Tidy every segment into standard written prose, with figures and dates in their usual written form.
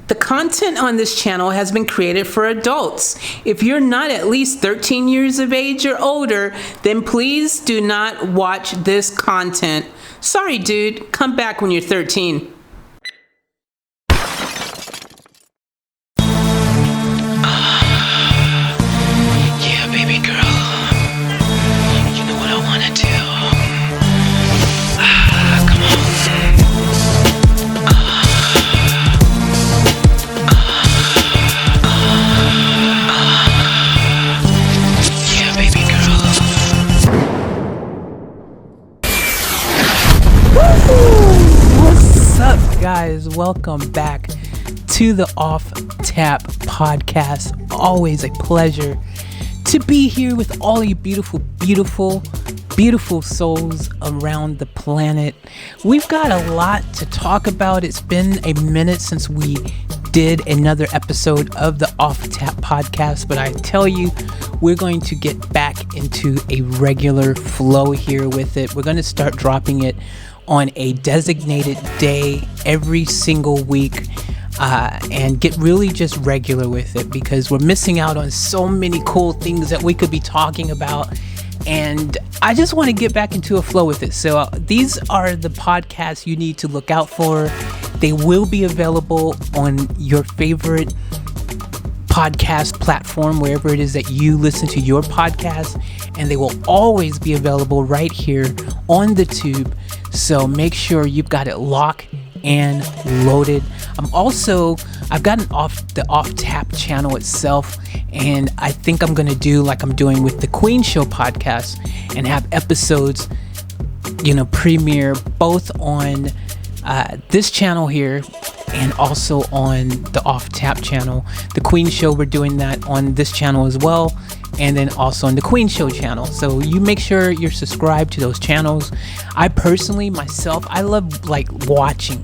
The content on this channel has been created for adults. If you're not at least 13 years of age or older, then please do not watch this content. Sorry, dude. Come back when you're 13. Yeah, baby girl. You know what I want to do. Come on. Yeah, baby girl. What's up, guys? Welcome back to the Off Tap podcast. Always a pleasure to be here with all you beautiful souls around the planet. We've got a lot to talk about. It's been a minute since we did another episode of the Off Tap podcast, but I tell you, we're going to get back into a regular flow here with it. We're going to start dropping it on a designated day every single week, and get really just regular with it, because we're missing out on so many cool things that we could be talking about, and I just want to get back into a flow with it. So these are the podcasts you need to look out for. They will be available on your favorite podcast platform, wherever it is that you listen to your podcast, and they will always be available right here on the tube. So make sure you've got it locked and loaded. I've got the off tap channel itself, and I think I'm gonna do like I'm doing with the Queen Show podcast and have episodes, premiere both on this channel here and also on the Off Tap channel. The Queen Show, we're doing that on this channel as well, and then also on the Queen Show channel. So you make sure you're subscribed to those channels. I personally, myself, I love watching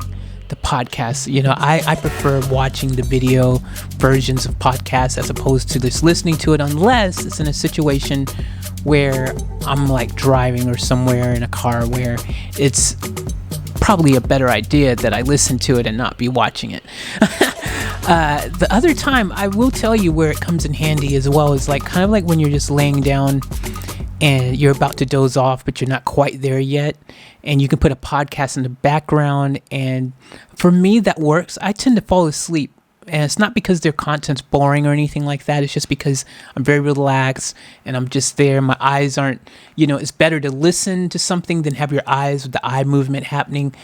the podcast. I prefer watching the video versions of podcasts as opposed to just listening to it, unless it's in a situation where I'm driving or somewhere in a car where it's probably a better idea that I listen to it and not be watching it. The other time, I will tell you where it comes in handy as well, is kind of like when you're just laying down and you're about to doze off, but you're not quite there yet, and you can put a podcast in the background, and for me that works. I tend to fall asleep, and it's not because their content's boring or anything like that. It's just because I'm very relaxed and I'm just there. My eyes aren't, it's better to listen to something than have your eyes with the eye movement happening,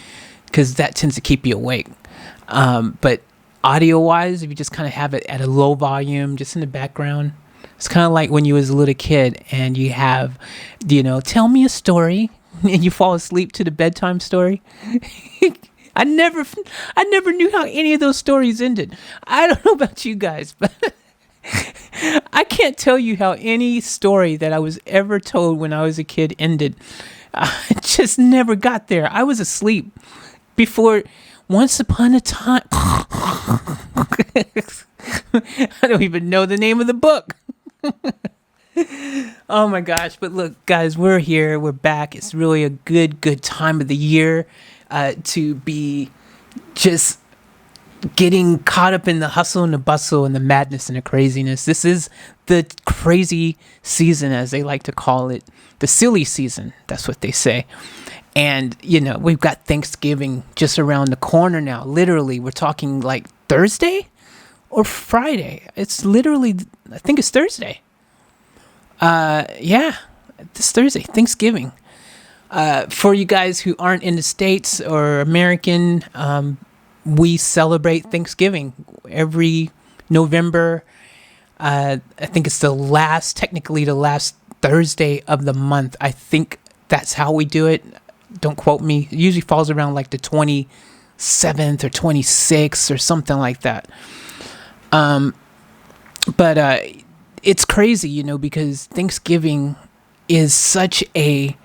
because that tends to keep you awake. But audio wise, if you just kind of have it at a low volume, just in the background, it's kind of like when you was a little kid and you have, tell me a story, and you fall asleep to the bedtime story. I never knew how any of those stories ended. I don't know about you guys, but I can't tell you how any story that I was ever told when I was a kid ended. I just never got there. I was asleep before once upon a time. I don't even know the name of the book. Oh my gosh. But look, guys, we're here. We're back. It's really a good time of the year to be just getting caught up in the hustle and the bustle and the madness and the craziness. This is the crazy season, as they like to call it. The silly season. That's what they say. And, we've got Thanksgiving just around the corner now. Literally, we're talking Thursday or Friday. It's literally, I think it's Thursday. Yeah, this Thursday, Thanksgiving. For you guys who aren't in the States or American, we celebrate Thanksgiving every November. I think it's technically the last Thursday of the month. I think that's how we do it. Don't quote me. It usually falls around the 27th or 26th or something like that. But it's crazy, because Thanksgiving is such a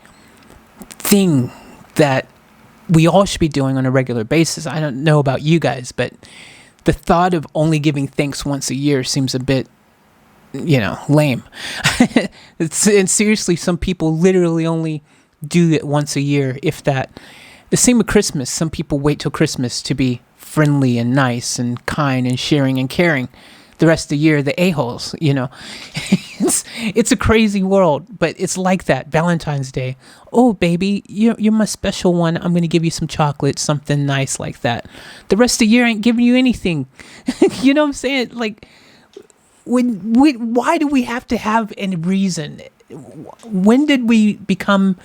thing that we all should be doing on a regular basis. I don't know about you guys, but the thought of only giving thanks once a year seems a bit, lame. And seriously, some people literally only do it once a year, if that. The same with Christmas. Some people wait till Christmas to be friendly and nice and kind and sharing and caring. The rest of the year, the a-holes, it's a crazy world, but it's like that. Valentine's Day. Oh, baby, you're my special one. I'm going to give you some chocolate, something nice like that. The rest of the year ain't giving you anything. You know what I'm saying? Like, why do we have to have any reason? When did we become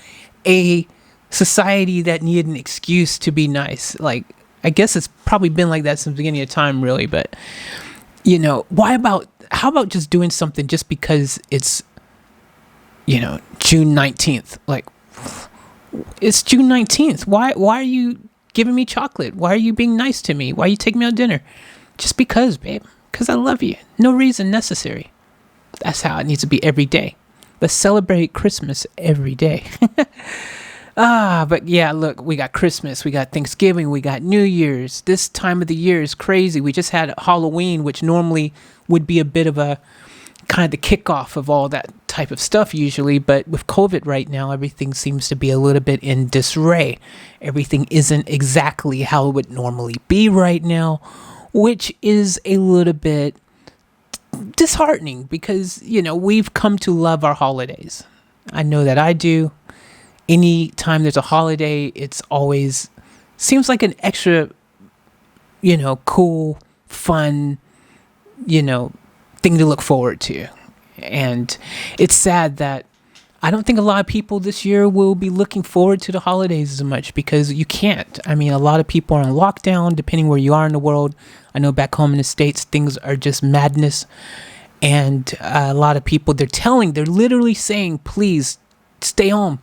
a society that needed an excuse to be nice? Like, I guess it's probably been like that since the beginning of time, really, but... how about just doing something just because it's, June 19th? Like, it's June 19th. Why are you giving me chocolate? Why are you being nice to me? Why are you taking me out to dinner? Just because, babe. Because I love you. No reason necessary. That's how it needs to be every day. Let's celebrate Christmas every day. But yeah, look, we got Christmas, we got Thanksgiving, we got New Year's. This time of the year is crazy. We just had Halloween, which normally would be a bit of a kind of the kickoff of all that type of stuff usually. But with COVID right now, everything seems to be a little bit in disarray. Everything isn't exactly how it would normally be right now, which is a little bit disheartening because, we've come to love our holidays. I know that I do. Anytime there's a holiday, it's always seems like an extra, cool, fun, thing to look forward to. And it's sad that I don't think a lot of people this year will be looking forward to the holidays as much because you can't. I mean, a lot of people are on lockdown, depending where you are in the world. I know back home in the States, things are just madness. And a lot of people, they're literally saying, please stay home.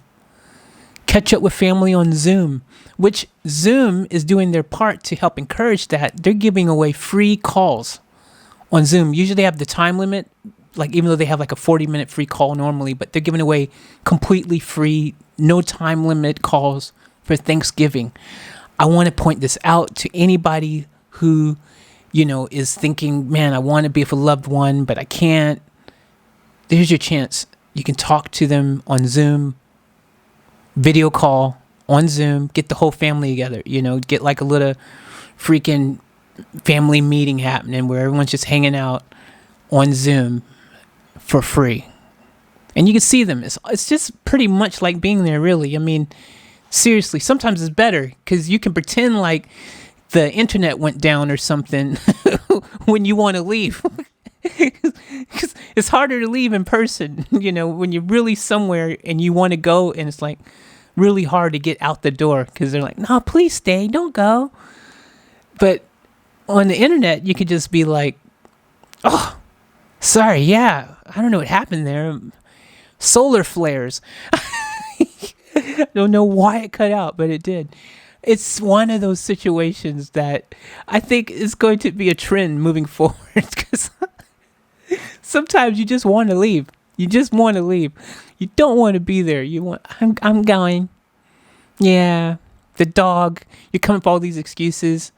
Catch up with family on Zoom, which Zoom is doing their part to help encourage that. They're giving away free calls on Zoom. Usually they have the time limit, like even though they have like a 40-minute free call normally, but they're giving away completely free, no time limit calls for Thanksgiving. I want to point this out to anybody who, is thinking, man, I want to be with a loved one, but I can't. There's your chance. You can talk to them on Zoom. Video call on Zoom, get the whole family together, get like a little freaking family meeting happening where everyone's just hanging out on Zoom for free. And you can see them. It's just pretty much like being there, really. I mean, seriously, sometimes it's better because you can pretend like the internet went down or something when you want to leave. Because it's harder to leave in person, when you're really somewhere and you want to go and it's like really hard to get out the door because they're like, no, please stay, don't go. But on the internet, you could just be like, oh, sorry, yeah, I don't know what happened there. Solar flares. I don't know why it cut out, but it did. It's one of those situations that I think is going to be a trend moving forward because sometimes you just want to leave. You just want to leave. You don't want to be there. I'm going. Yeah. The dog. You come up with all these excuses.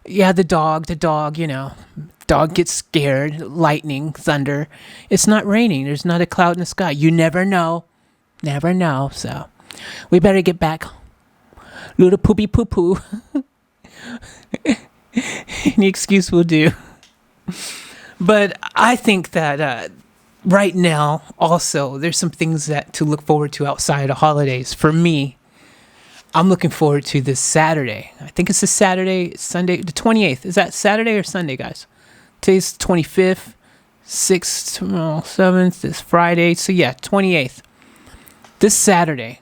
Yeah, the dog, Dog gets scared. Lightning, thunder. It's not raining. There's not a cloud in the sky. You never know. Never know. So we better get back. Little poopy poo poo. Any excuse will do. But I think that right now, also, there's some things that to look forward to outside of holidays. For me, I'm looking forward to this Saturday. I think it's this Saturday, Sunday, the 28th. Is that Saturday or Sunday, guys? Today's 25th, 6th, tomorrow, 7th, this Friday. So yeah, 28th. This Saturday,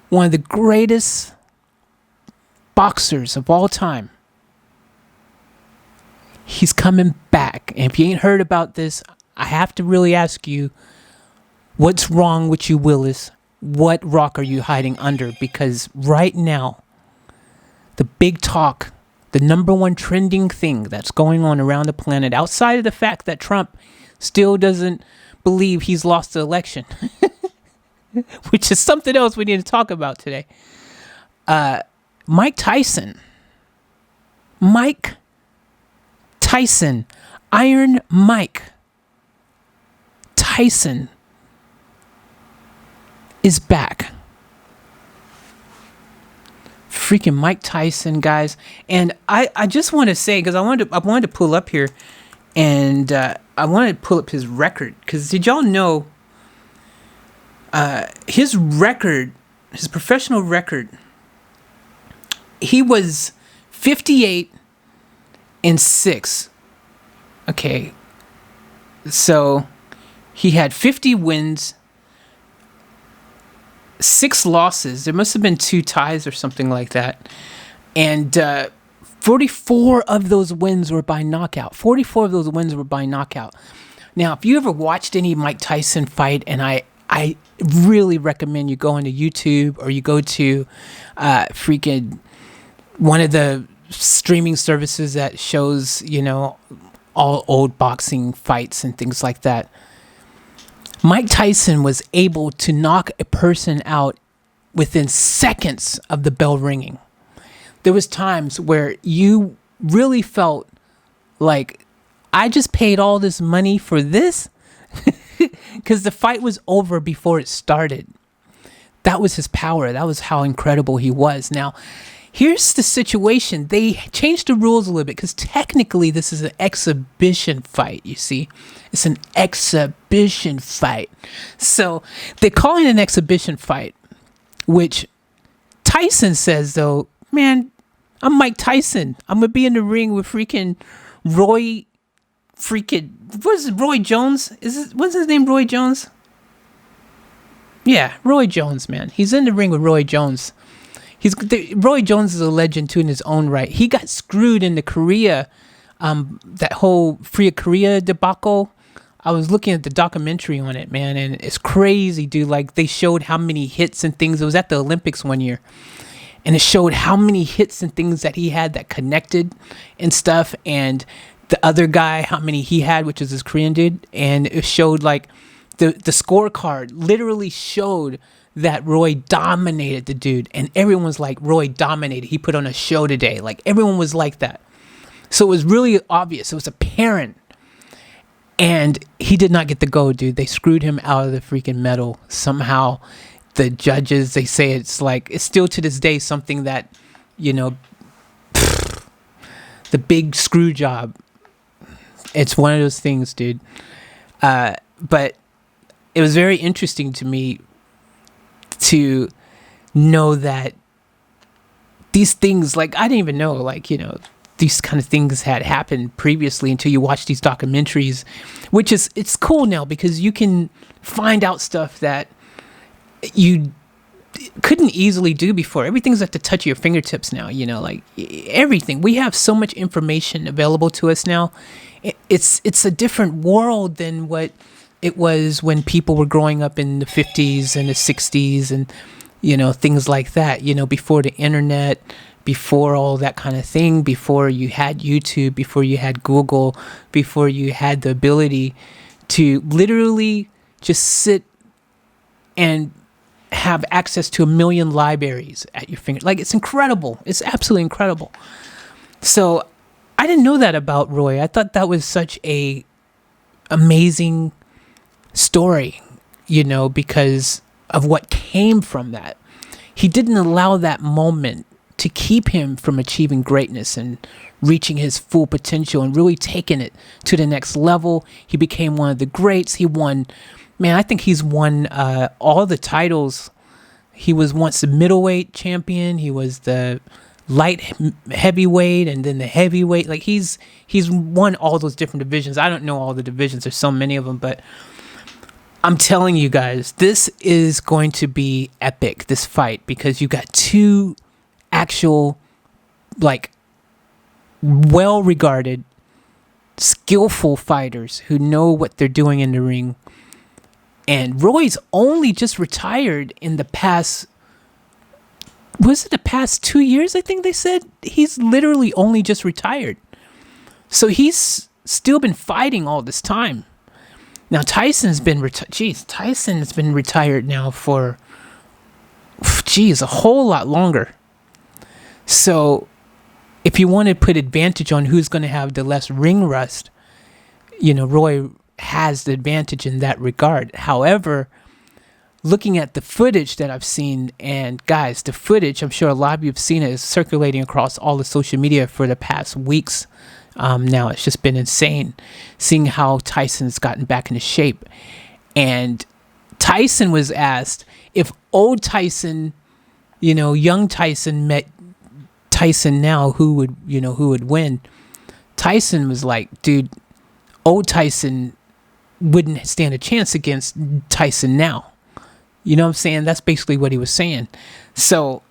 one of the greatest boxers of all time, he's coming back. And if you ain't heard about this, I have to really ask you, what's wrong with you, Willis? What rock are you hiding under? Because right now, the big talk, the number one trending thing that's going on around the planet, outside of the fact that Trump still doesn't believe he's lost the election, which is something else we need to talk about today. Mike Tyson, Iron Mike Tyson is back. freaking Mike Tyson, guys. And I just want to say, because I wanted to pull up here, and I wanted to pull up his record, because did y'all know his record, his professional record, he was 58-6. Okay, so he had 50 wins, 6 losses. There must have been 2 ties or something like that. And 44 of those wins were by knockout. 44 of those wins were by knockout. Now, if you ever watched any Mike Tyson fight, and I really recommend you go into YouTube, or you go to freaking one of the streaming services that shows, all old boxing fights and things like that. Mike Tyson was able to knock a person out within seconds of the bell ringing. There was times where you really felt like, I just paid all this money for this, because the fight was over before it started. That was his power. That was how incredible he was. Now, here's the situation. They changed the rules a little bit, because technically this is an exhibition fight, you see. It's an exhibition fight. So they're calling it an exhibition fight, which Tyson says, though, man, I'm Mike Tyson. I'm going to be in the ring with freaking Roy Jones? What's his name, Roy Jones? Yeah, Roy Jones, man. He's in the ring with Roy Jones. Roy Jones is a legend too in his own right. He got screwed in the Korea, that whole Free of Korea debacle. I was looking at the documentary on it, man, and it's crazy, dude. Like, they showed how many hits and things. It was at the Olympics one year, and it showed how many hits and things that he had that connected and stuff, and the other guy, how many he had, which is this Korean dude, and it showed, like, the scorecard literally showed that Roy dominated the dude, and everyone's like, Roy dominated. He put on a show today. Like, everyone was like that. So it was really obvious. It was apparent. And he did not get the go, dude. They screwed him out of the freaking medal. Somehow, the judges, they say it's still to this day something that, the big screw job. It's one of those things, dude. But it was very interesting to me to know that these things, like, I didn't even know, like, these kind of things had happened previously until you watch these documentaries, which is, it's cool now because you can find out stuff that you couldn't easily do before. Everything's at the touch of your fingertips now, like everything. We have so much information available to us now. It's a different world than what it was when people were growing up in the 50s and the 60s and, things like that, before the internet, before all that kind of thing, before you had YouTube, before you had Google, before you had the ability to literally just sit and have access to 1 million libraries at your finger. Like, it's incredible. It's absolutely incredible. So I didn't know that about Roy. I thought that was such a amazing story, because of what came from that. He didn't allow that moment to keep him from achieving greatness and reaching his full potential and really taking it to the next level. He became one of the greats. He won, man, I think he's won all the titles. He was once the middleweight champion. He was the light heavyweight and then the heavyweight. Like, he's won all those different divisions. I don't know all the divisions. There's so many of them, but I'm telling you guys, this is going to be epic, this fight, because you got 2 actual, like, well-regarded, skillful fighters who know what they're doing in the ring. And Roy's only just retired in the past, was it the past 2 years, I think they said? He's literally only just retired. So he's still been fighting all this time. Now, Tyson's been retired now for, a whole lot longer. So if you want to put advantage on who's going to have the less ring rust, Roy has the advantage in that regard. However, looking at the footage that I've seen, and guys, the footage, I'm sure a lot of you have seen it, is circulating across all the social media for the past weeks. Now it's just been insane seeing how Tyson's gotten back into shape. And Tyson was asked if old Tyson, young Tyson met Tyson now, who would win. Tyson was like, dude, old Tyson wouldn't stand a chance against Tyson now. You know what I'm saying? That's basically what he was saying. So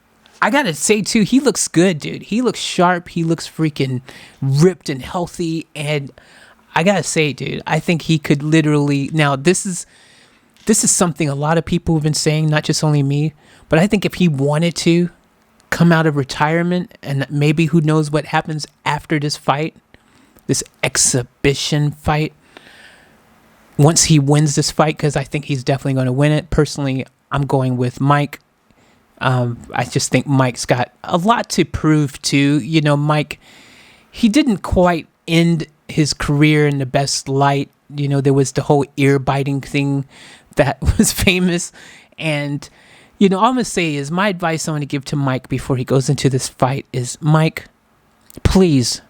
I gotta say too, he looks good, dude. He looks sharp. He looks freaking ripped and healthy. And I gotta say, dude, I think he could literally, now this is something a lot of people have been saying, not just only me, but I think if he wanted to come out of retirement, and maybe who knows what happens after this fight, this exhibition fight, once he wins this fight, because I think he's definitely going to win it. Personally, I'm going with Mike. I just think Mike's got a lot to prove too. Mike, he didn't quite end his career in the best light. There was the whole ear biting thing that was famous. And, all I'm going to say is, my advice I'm going to give to Mike before he goes into this fight is, Mike, please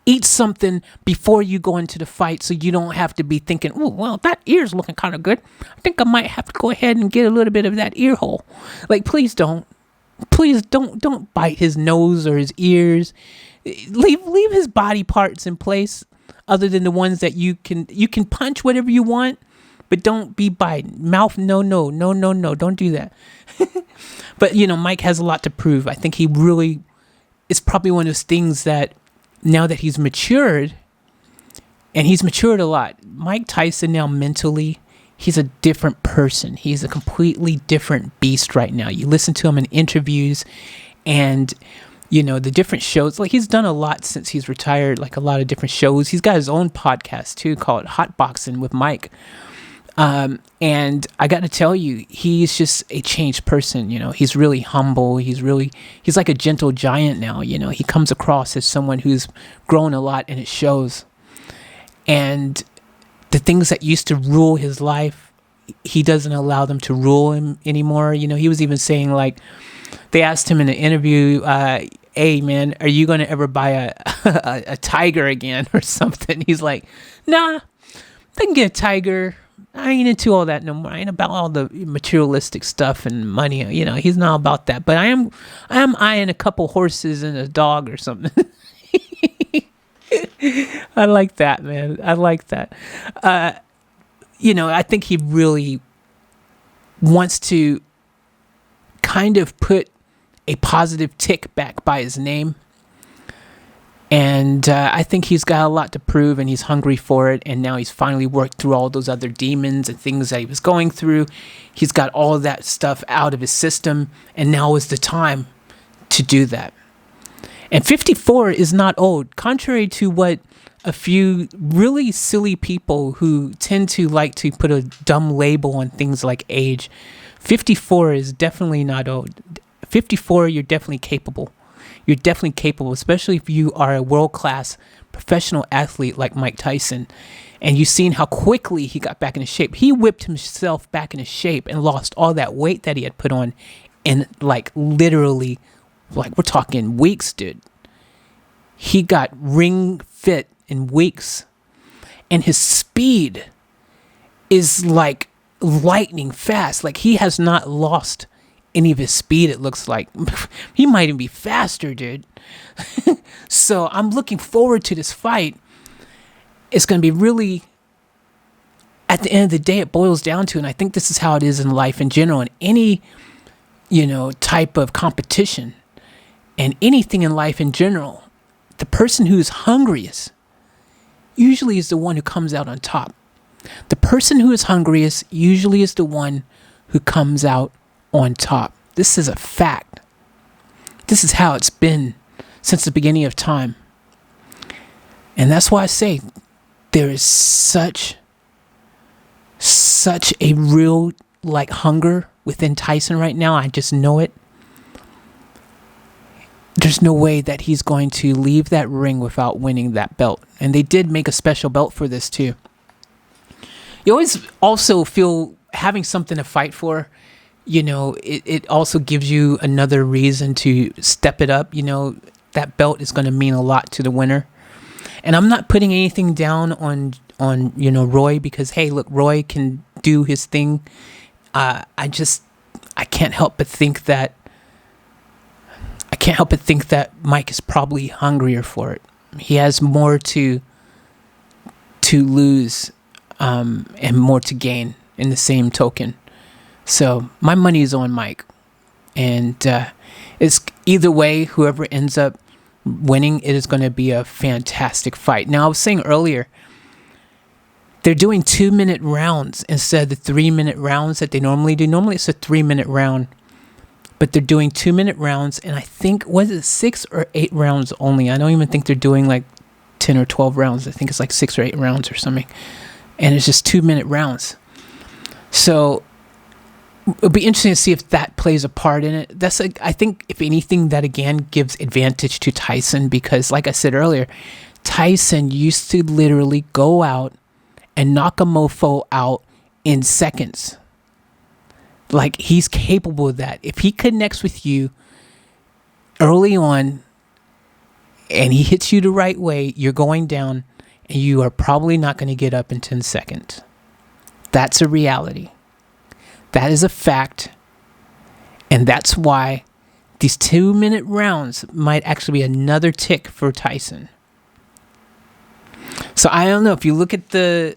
eat something before you go into the fight, so you don't have to be thinking, oh, well, that ear's looking kind of good. I think I might have to go ahead and get a little bit of that ear hole. Like, please don't bite his nose or his ears. Leave his body parts in place, other than the ones that you can punch whatever you want, but don't be biting. Mouth, no, don't do that. But, Mike has a lot to prove. I think he really, it's probably one of those things that, now that he's matured, and he's matured a lot, Mike Tyson now mentally, he's a different person. He's a completely different beast right now. You listen to him in interviews and, the different shows. Like, he's done a lot since he's retired, like a lot of different shows. He's got his own podcast too, called Hot Boxing with Mike. And I got to tell you, he's just a changed person. He's really humble. He's like a gentle giant now. He comes across as someone who's grown a lot, and it shows. And the things that used to rule his life, he doesn't allow them to rule him anymore. He was even saying, like, they asked him in an interview, hey man, are you going to ever buy a tiger again or something? He's like, nah, they can get a tiger. I ain't into all that no more. I ain't about all the materialistic stuff and money. He's not about that. But I am eyeing a couple horses and a dog or something. I like that, man. I like that. I think he really wants to kind of put a positive tick back by his name. And I think he's got a lot to prove, and he's hungry for it. And now he's finally worked through all those other demons and things that he was going through. He's got all of that stuff out of his system, and now is the time to do that. And 54 is not old, contrary to what a few really silly people who tend to like to put a dumb label on things like age. 54 is definitely not old. 54, you're definitely capable. You're definitely capable, especially if you are a world-class professional athlete like Mike Tyson. And you've seen how quickly he got back into shape. He whipped himself back into shape and lost all that weight that he had put on in, like, literally, like, we're talking weeks, dude. He got ring fit in weeks. And his speed is, like, lightning fast. Like, he has not lost any of his speed, it looks like. He might even be faster, dude. So I'm looking forward to this fight. It's going to be really, at the end of the day, it boils down to, and I think this is how it is in life in general, in any, type of competition, and anything in life in general, the person who's hungriest usually is the one who comes out on top. The person who is hungriest usually is the one who comes out on top. This is a fact. This is how it's been since the beginning of time. And that's why I say there is such a real, like, hunger within Tyson right now. I just know it. There's no way that he's going to leave that ring without winning that belt. And they did make a special belt for this too. You always also feel, having something to fight for, it also gives you another reason to step it up. That belt is going to mean a lot to the winner. And I'm not putting anything down on Roy, because, hey, look, Roy can do his thing. I can't help but think that Mike is probably hungrier for it. He has more to lose, and more to gain in the same token. So my money is on Mike, and it's either way, whoever ends up winning, it is going to be a fantastic fight. Now, I was saying earlier, they're doing 2-minute rounds instead of the 3-minute rounds that they normally do. Normally it's a 3-minute round, but they're doing 2-minute rounds, and I think, was it 6 or 8 rounds only? I don't even think they're doing like 10 or 12 rounds. I think it's like 6 or 8 rounds or something, and it's just 2-minute rounds. So it'll be interesting to see if that plays a part in it. I think, if anything, that again gives advantage to Tyson, because, like I said earlier, Tyson used to literally go out and knock a mofo out in seconds. Like, he's capable of that. If he connects with you early on and he hits you the right way, you're going down, and you are probably not going to get up in 10 seconds. That's a reality. That is a fact. And that's why these 2-minute rounds might actually be another tick for Tyson. So I don't know, if you look at the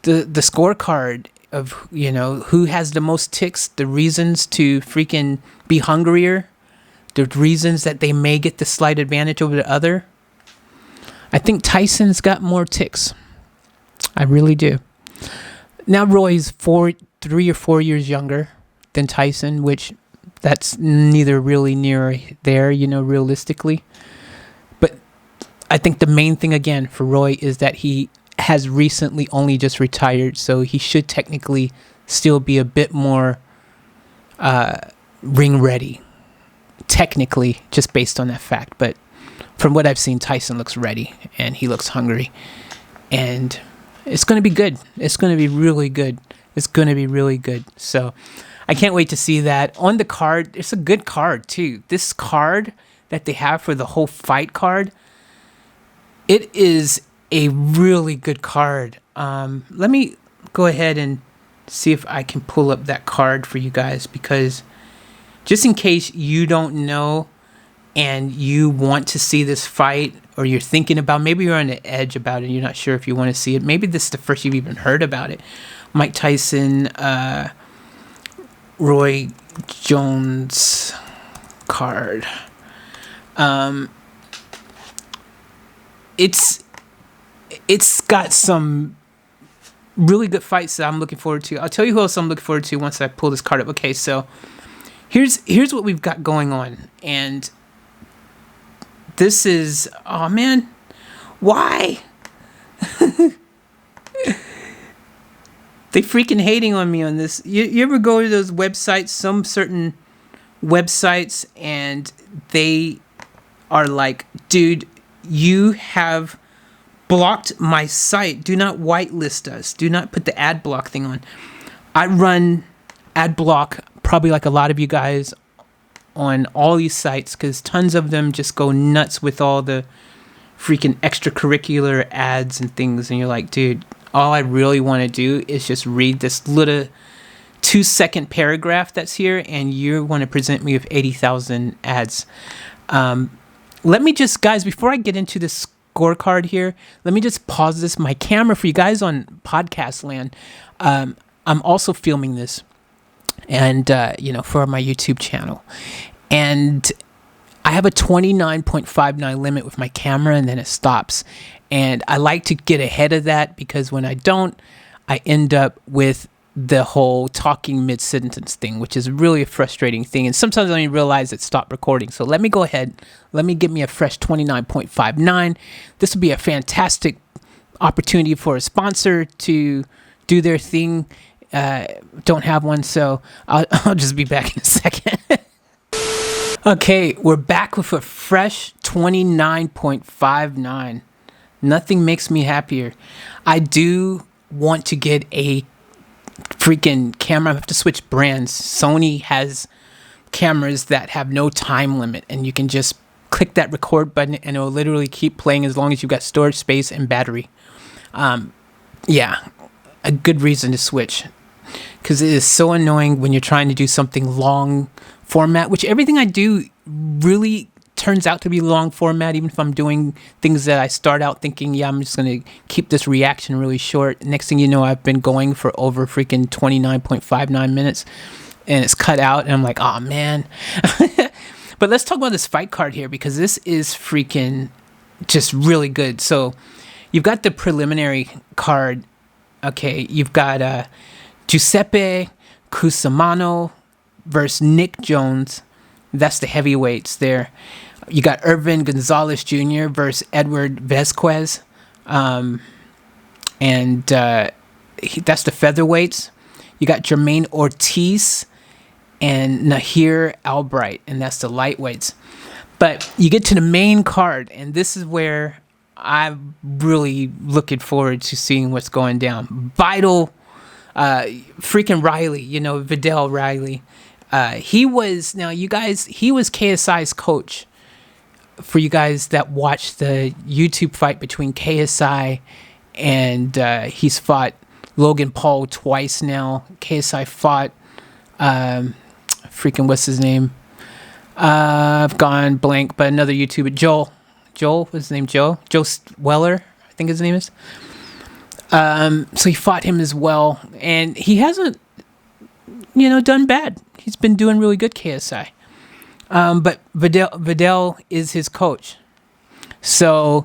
scorecard of, who has the most ticks, the reasons to freaking be hungrier, the reasons that they may get the slight advantage over the other, I think Tyson's got more ticks. I really do. Now Roy's 3 or 4 years younger than Tyson, which that's neither really near there, realistically. But I think the main thing, again, for Roy is that he has recently only just retired, so he should technically still be a bit more ring ready, technically, just based on that fact. But from what I've seen, Tyson looks ready, and he looks hungry, and it's going to be good. It's going to be really good. It's going to be really good. So I can't wait to see that. On the card, it's a good card, too. This card that they have for the whole fight card, it is a really good card. Let me go ahead and see if I can pull up that card for you guys, because just in case you don't know and you want to see this fight, or you're thinking about, maybe you're on the edge about it, you're not sure if you want to see it, maybe this is the first you've even heard about it. Mike Tyson, Roy Jones card. It's got some really good fights that I'm looking forward to. I'll tell you who else I'm looking forward to once I pull this card up. Okay, so here's what we've got going on, and this is, oh man, why? They freaking hating on me on this. You ever go to those websites, some certain websites, and they are like, dude, you have blocked my site. Do not whitelist us. Do not put the ad block thing on. I run ad block, probably like a lot of you guys, on all these sites, because tons of them just go nuts with all the freaking extracurricular ads and things, and you're like, dude, all I really want to do is just read this little 2-second paragraph that's here, and you want to present me with 80,000 ads. Let me just, guys, before I get into this scorecard here, let me just pause my camera for you guys on podcast land. I'm also filming this, and for my YouTube channel, and I have a 29.59 limit with my camera, and then it stops. And I like to get ahead of that, because when I don't, I end up with the whole talking mid-sentence thing, which is really a frustrating thing. And sometimes I don't even realize it stopped recording. So let me go ahead. Let me give me a fresh 29.59. This would be a fantastic opportunity for a sponsor to do their thing. Don't have one, so I'll just be back in a second. Okay, we're back with a fresh 29.59. Nothing makes me happier. I do want to get a freaking camera. I have to switch brands. Sony has cameras that have no time limit, and you can just click that record button and it'll literally keep playing as long as you've got storage space and battery. Yeah, a good reason to switch, because it is so annoying when you're trying to do something long format, which everything I do really turns out to be long format, even if I'm doing things that I start out thinking, yeah, I'm just going to keep this reaction really short. Next thing you know, I've been going for over freaking 29.59 minutes and it's cut out and I'm like, oh man. But let's talk about this fight card here, because this is freaking just really good. So you've got the preliminary card. Okay, you've got Giuseppe Cusimano versus Nick Jones. That's the heavyweights there. You got Irvin Gonzalez Jr. versus Edward Vasquez. That's the featherweights. You got Jermaine Ortiz and Nahir Albright, and that's the lightweights. But you get to the main card, and this is where I'm really looking forward to seeing what's going down. Vital, freaking Riley, Vidal Riley. He was KSI's coach. For you guys that watched the YouTube fight between KSI and he's fought Logan Paul twice now. KSI fought what's his name? I've gone blank, but another YouTuber, Joel, what's his name? Joe Weller, I think his name is. So he fought him as well, and he hasn't, done bad. He's been doing really good, KSI. But Vidal is his coach. So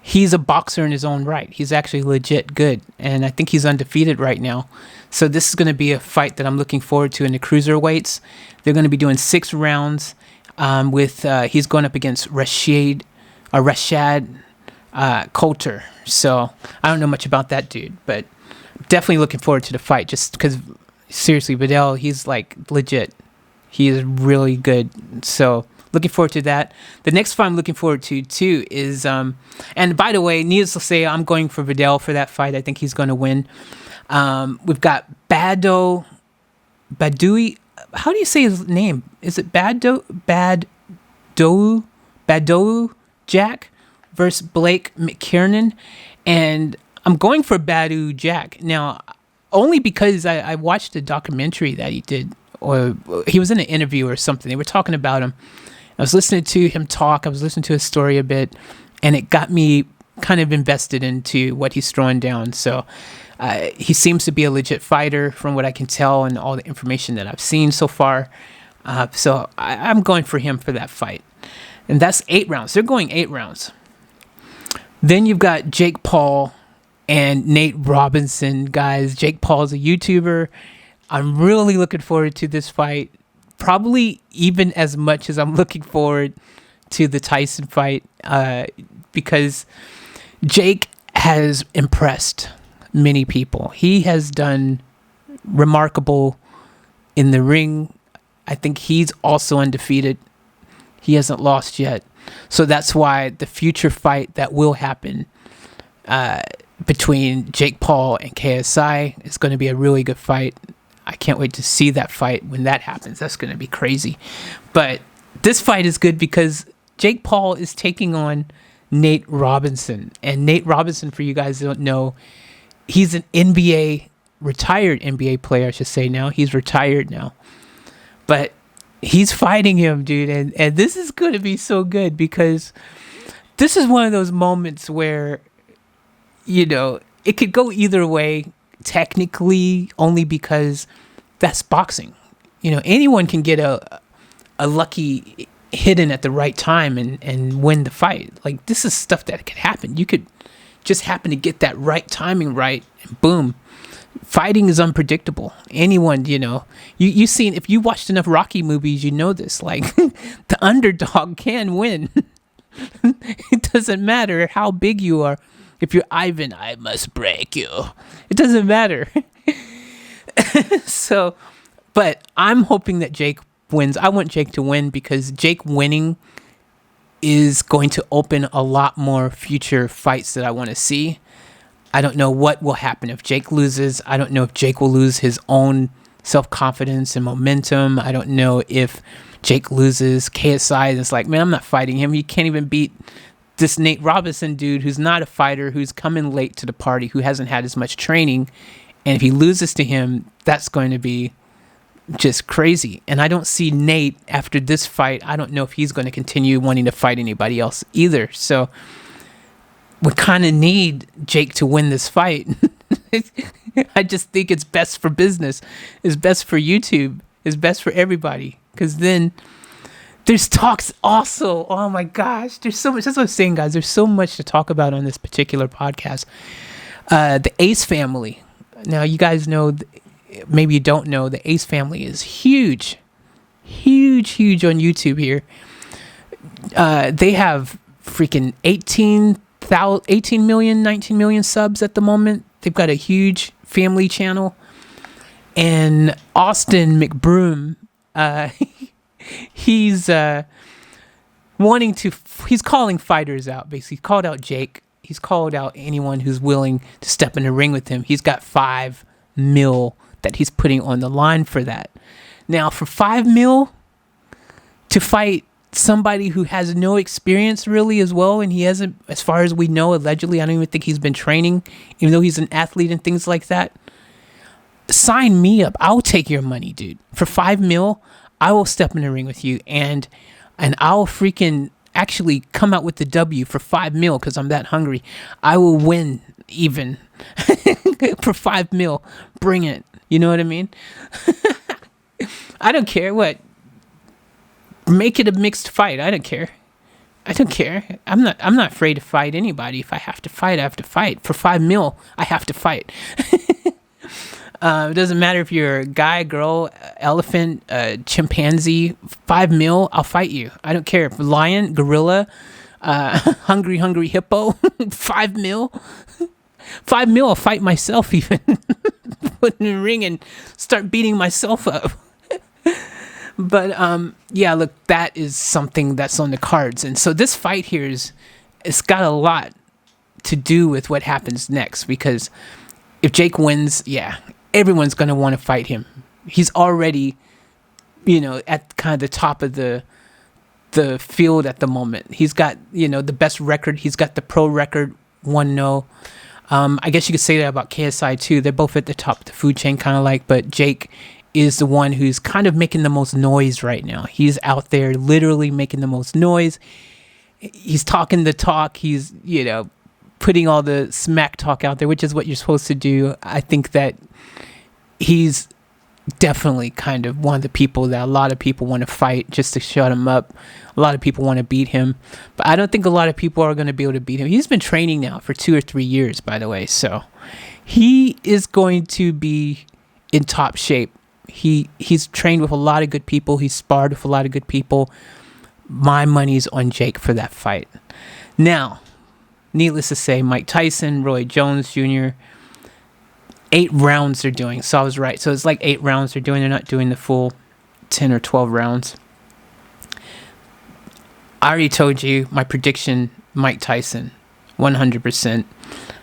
he's a boxer in his own right. He's actually legit good. And I think he's undefeated right now. So this is going to be a fight that I'm looking forward to in the cruiserweights. They're going to be doing 6 rounds he's going up against Rashad Coulter. So I don't know much about that dude, but definitely looking forward to the fight, just because seriously, Vidal, he's like legit. He is really good. So looking forward to that. The next fight I'm looking forward to too is, and by the way, needless to say, I'm going for Vidal for that fight. I think he's going to win. We've got Badoui. How do you say his name? Is it Badoou Jack versus Blake McKiernan? And I'm going for Badoou Jack. Now, only because I watched a documentary that he did, or he was in an interview or something. They were talking about him. I was listening to him talk. I was listening to his story a bit, and it got me kind of invested into what he's throwing down. So he seems to be a legit fighter from what I can tell and all the information that I've seen so far. So I'm going for him for that fight. And that's 8 rounds. They're going 8 rounds. Then you've got Jake Paul and Nate Robinson. Guys, Jake Paul is a YouTuber. I'm really looking forward to this fight. Probably even as much as I'm looking forward to the Tyson fight, because Jake has impressed many people. He has done remarkable in the ring. I think he's also undefeated. He hasn't lost yet. So that's why the future fight that will happen between Jake Paul and KSI is going to be a really good fight. I can't wait to see that fight when that happens. That's going to be crazy. But this fight is good because Jake Paul is taking on Nate Robinson. And Nate Robinson, for you guys who don't know, he's an retired NBA player, I should say now. He's retired now. But he's fighting him, dude. And this is going to be so good because this is one of those moments where, it could go either way technically, only because that's boxing. Anyone can get a lucky hit in at the right time and win the fight. Like, this is stuff that could happen. You could just happen to get that right timing right, and boom. Fighting is unpredictable. Anyone, you've seen, if you watched enough Rocky movies, you know this. Like, the underdog can win. It doesn't matter how big you are. If you're Ivan, I must break you. It doesn't matter. So, but I'm hoping that Jake wins. I want Jake to win because Jake winning is going to open a lot more future fights that I want to see. I don't know what will happen if Jake loses. I don't know if Jake will lose his own self-confidence and momentum. I don't know if Jake loses KSI and it's like, man, I'm not fighting him. He can't even beat this Nate Robinson dude who's not a fighter, who's coming late to the party, who hasn't had as much training. And if he loses to him, that's going to be just crazy. And I don't see Nate after this fight. I don't know if he's going to continue wanting to fight anybody else either. So we kind of need Jake to win this fight. I just think it's best for business. It's best for YouTube. It's best for everybody. Because then there's talks also. Oh my gosh. There's so much. That's what I'm saying, guys. There's so much to talk about on this particular podcast. The Ace family. Now, you guys know, maybe you don't know, the Ace family is huge. Huge on YouTube here. They have freaking 18 million, 19 million subs at the moment. They've got a huge family channel. And Austin McBroom, he's calling fighters out, basically. He called out Jake. He's called out anyone who's willing to step in the ring with him. He's got $5 million that he's putting on the line for that. Now, for $5 million to fight somebody who has no experience really as well, and he hasn't, as far as we know, allegedly, I don't even think he's been training, even though he's an athlete and things like that. Sign me up. I'll take your money, dude. For $5 million, I will step in the ring with you, and I'll freaking actually come out with the W for $5 million because I'm that hungry. I will win even for $5 million. Bring it. You know what I mean? I don't care what. Make it a mixed fight. I don't care. I'm not afraid to fight anybody. If I have to fight, I have to fight. For $5 million, I have to fight. It doesn't matter if you're a guy, girl, elephant, chimpanzee. $5 million, I'll fight you. I don't care. If lion, gorilla, hungry hippo. $5 million. $5 million, I'll fight myself even. Put in the ring and start beating myself up. But yeah, look, that is something that's on the cards. And so this fight here it's got a lot to do with what happens next, because if Jake wins, yeah, everyone's going to want to fight him. He's already, at kind of the top of the field at the moment. He's got, the best record. He's got the pro record, 1-0. I guess you could say that about KSI too. They're both at the top of the food chain, kind of like, but Jake is the one who's kind of making the most noise right now. He's out there literally making the most noise. He's talking the talk. He's, putting all the smack talk out there, which is what you're supposed to do. I think that he's definitely kind of one of the people that a lot of people want to fight just to shut him up. A lot of people want to beat him, but I don't think a lot of people are going to be able to beat him. He's been training now for 2 or 3 years, by the way. So he is going to be in top shape. He's trained with a lot of good people. He's sparred with a lot of good people. My money's on Jake for that fight. Now, needless to say, Mike Tyson, Roy Jones Jr., 8 rounds they're doing. So I was right. So it's like 8 rounds they're doing. They're not doing the full 10 or 12 rounds. I already told you my prediction, Mike Tyson, 100%.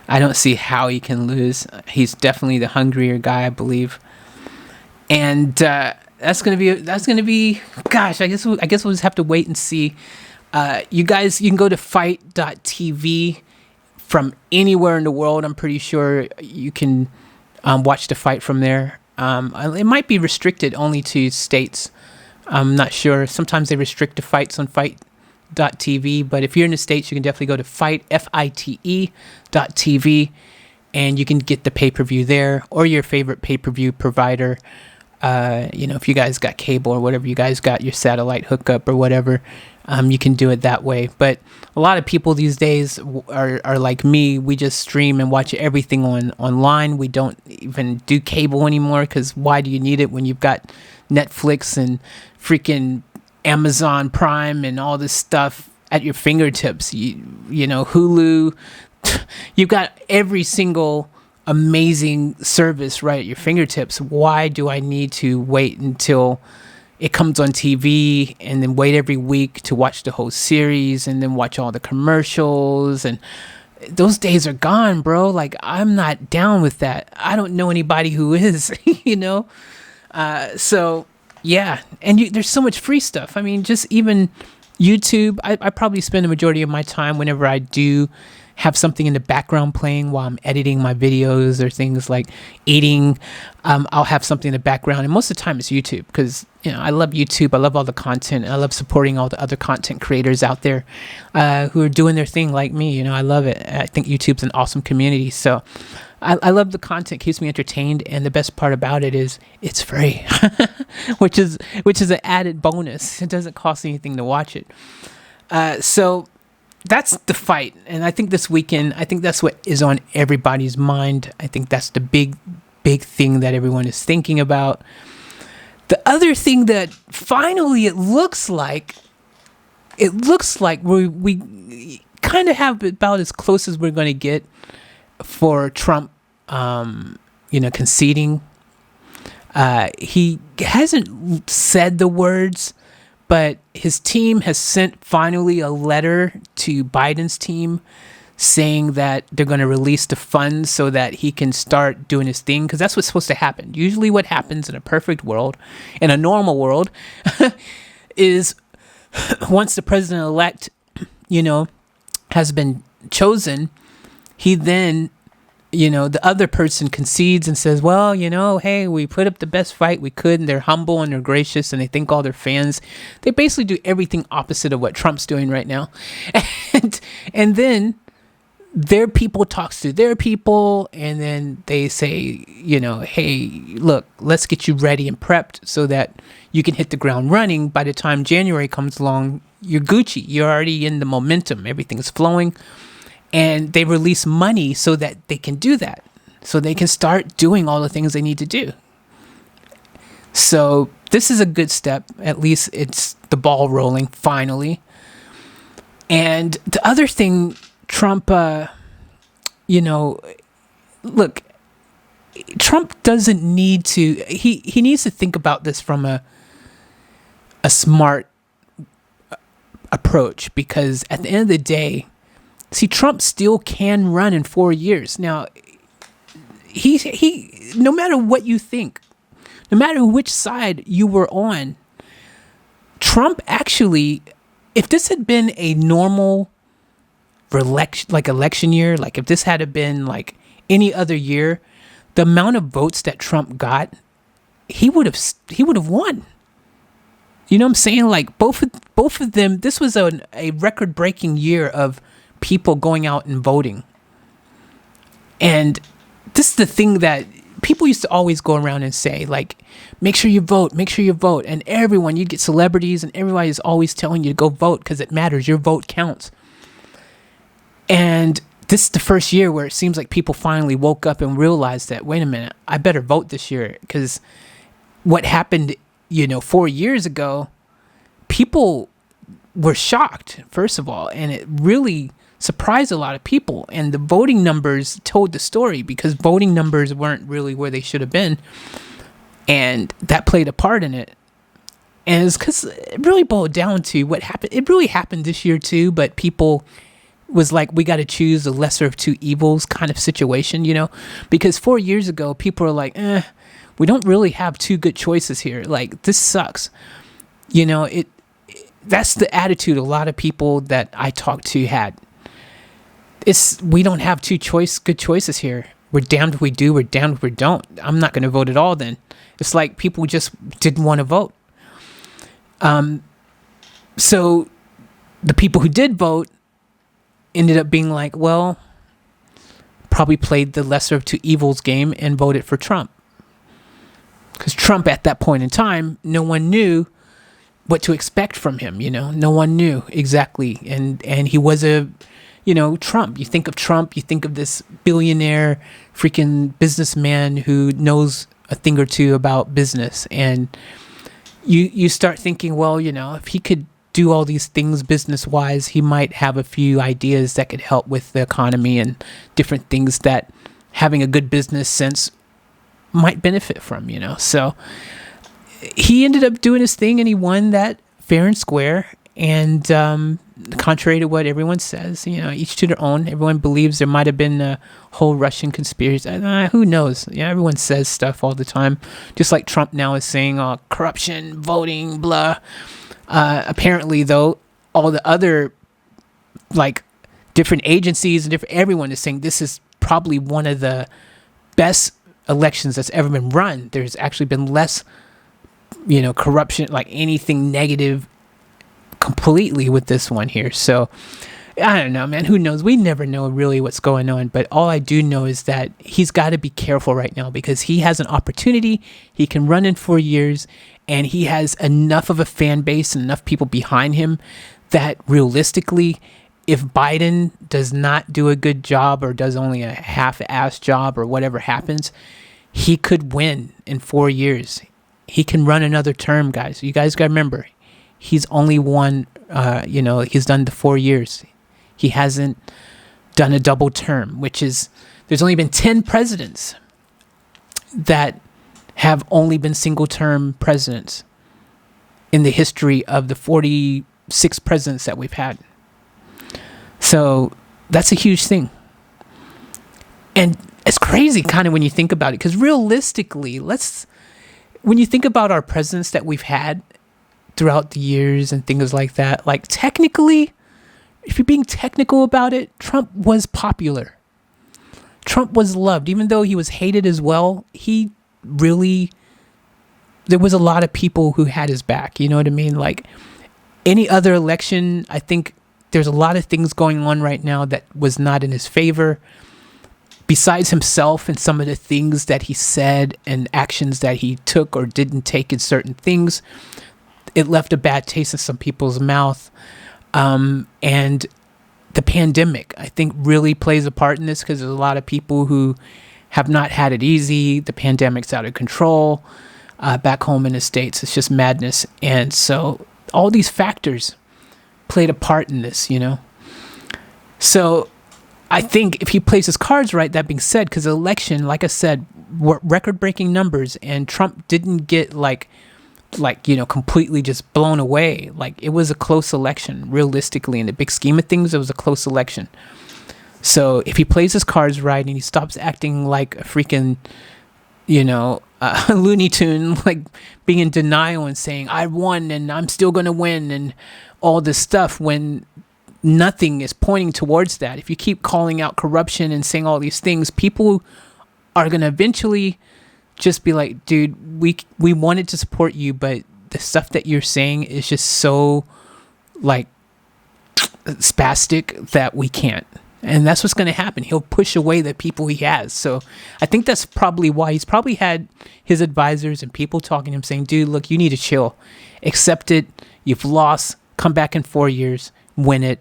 I don't see how he can lose. He's definitely the hungrier guy, I believe. And that's gonna be. Gosh, I guess we'll just have to wait and see. You guys, you can go to fight.tv from anywhere in the world. I'm pretty sure you can watch the fight from there. It might be restricted only to states. I'm not sure. Sometimes they restrict the fights on fight.tv, but if you're in the States, you can definitely go to FITE.tv, and you can get the pay-per-view there, or your favorite pay-per-view provider. If you guys got cable or whatever, you guys got your satellite hookup or whatever, you can do it that way. But a lot of people these days are like me. We just stream and watch everything online. We don't even do cable anymore, because why do you need it when you've got Netflix and freaking Amazon Prime and all this stuff at your fingertips? Hulu. You've got every single amazing service right at your fingertips. Why do I need to wait until it comes on TV and then wait every week to watch the whole series and then watch all the commercials? And those days are gone, bro. Like, I'm not down with that. I don't know anybody who is, you know? So, yeah. And there's so much free stuff. I mean, just even YouTube, I probably spend the majority of my time whenever I do have something in the background playing while I'm editing my videos or things like eating. I'll have something in the background. And most of the time it's YouTube because, you know, I love YouTube. I love all the content. I love supporting all the other content creators out there who are doing their thing like me. You know, I love it. I think YouTube's an awesome community. So I love the content, keeps me entertained. And the best part about it is it's free, which is an added bonus. It doesn't cost anything to watch it. So that's the fight. And I think this weekend, I think that's what is on everybody's mind. I think that's the big thing that everyone is thinking about. The other thing that finally it looks like we kind of have about as close as we're going to get for Trump, conceding. He hasn't said the words, but his team has sent finally a letter to Biden's team saying that they're going to release the funds so that he can start doing his thing, because that's what's supposed to happen. Usually what happens in a perfect world, in a normal world, is once the president-elect, has been chosen, he then, the other person concedes and says, well, hey, we put up the best fight we could, and they're humble and they're gracious and they thank all their fans. They basically do everything opposite of what Trump's doing right now. And then their people talks to their people, and then they say, hey, look, let's get you ready and prepped so that you can hit the ground running. By the time January comes along, you're Gucci. You're already in the momentum. Everything's flowing. And they release money so that they can do that. So they can start doing all the things they need to do. So this is a good step. At least it's the ball rolling finally. And the other thing, Trump, look, Trump doesn't need to, he needs to think about this from a smart approach, because at the end of the day, see, Trump still can run in 4 years. Now, he no matter what you think, no matter which side you were on, Trump actually, if this had been a normal election year, like if this had been like any other year, the amount of votes that Trump got, he would have won. You know what I'm saying? Like both of them, this was a record-breaking year of people going out and voting. And this is the thing that people used to always go around and say, like, make sure you vote. And you'd get celebrities and everybody is always telling you to go vote because it matters. Your vote counts. And this is the first year where it seems like people finally woke up and realized that, wait a minute, I better vote this year, because what happened, 4 years ago, people were shocked, first of all, and it really surprised a lot of people. And the voting numbers told the story, because voting numbers weren't really where they should have been. And that played a part in it. And it's because it really boiled down to what happened. It really happened this year too, but people was like, we got to choose the lesser of two evils kind of situation, because 4 years ago, people were like, we don't really have two good choices here. Like, this sucks. That's the attitude a lot of people that I talked to had. We don't have good choices here. We're damned if we do, we're damned if we don't. I'm not going to vote at all then. It's like people just didn't want to vote. So the people who did vote ended up being like, well, probably played the lesser of two evils game and voted for Trump. Because Trump, at that point in time, no one knew what to expect from him, No one knew exactly. And he was Trump. You think of Trump, you think of this billionaire freaking businessman who knows a thing or two about business. And you start thinking, well, if he could do all these things business-wise, he might have a few ideas that could help with the economy and different things that having a good business sense might benefit from, So he ended up doing his thing, and he won that fair and square. And contrary to what everyone says. Each to their own. Everyone believes there might have been a whole Russian conspiracy. Who knows? Everyone says stuff all the time. Just like Trump now is saying, corruption, voting, blah. Apparently, though, all the other, different agencies and everyone is saying this is probably one of the best elections that's ever been run. There's actually been less, corruption, anything negative completely with this one here. So I don't know, man. Who knows? We never know really what's going on. But all I do know is that he's got to be careful right now because he has an opportunity. He can run in 4 years and he has enough of a fan base and enough people behind him that realistically, if Biden does not do a good job or does only a half-assed job or whatever happens, he could win in 4 years. He can run another term, guys. You guys got to remember, he's only won, he's done the 4 years. He hasn't done a double term, which is, there's only been 10 presidents that have only been single-term presidents in the history of the 46 presidents that we've had. So that's a huge thing. And it's crazy kind of when you think about it, because realistically, when you think about our presidents that we've had throughout the years and things like that, technically, if you're being technical about it, Trump was popular. Trump was loved, even though he was hated as well. There was a lot of people who had his back. You know what I mean? Any other election, I think there's a lot of things going on right now that was not in his favor. Besides himself and some of the things that he said and actions that he took or didn't take in certain things, it left a bad taste in some people's mouth. And the pandemic, I think, really plays a part in this because there's a lot of people who have not had it easy. The pandemic's out of control. Back home in the States, it's just madness. And so all these factors played a part in this, So I think if he plays his cards right, that being said, because the election, like I said, were record-breaking numbers, and Trump didn't get completely just blown away. It was a close election, realistically. In the big scheme of things, it was a close election. So if he plays his cards right and he stops acting like a freaking, Looney Tune, being in denial and saying, I won and I'm still going to win and all this stuff, when nothing is pointing towards that. If you keep calling out corruption and saying all these things, people are going to eventually just be like, dude, we wanted to support you, but the stuff that you're saying is just so spastic that we can't. And that's what's going to happen. He'll push away the people he has. So I think that's probably why he's probably had his advisors and people talking to him saying, dude, look, you need to chill. Accept it. You've lost. Come back in 4 years. Win it.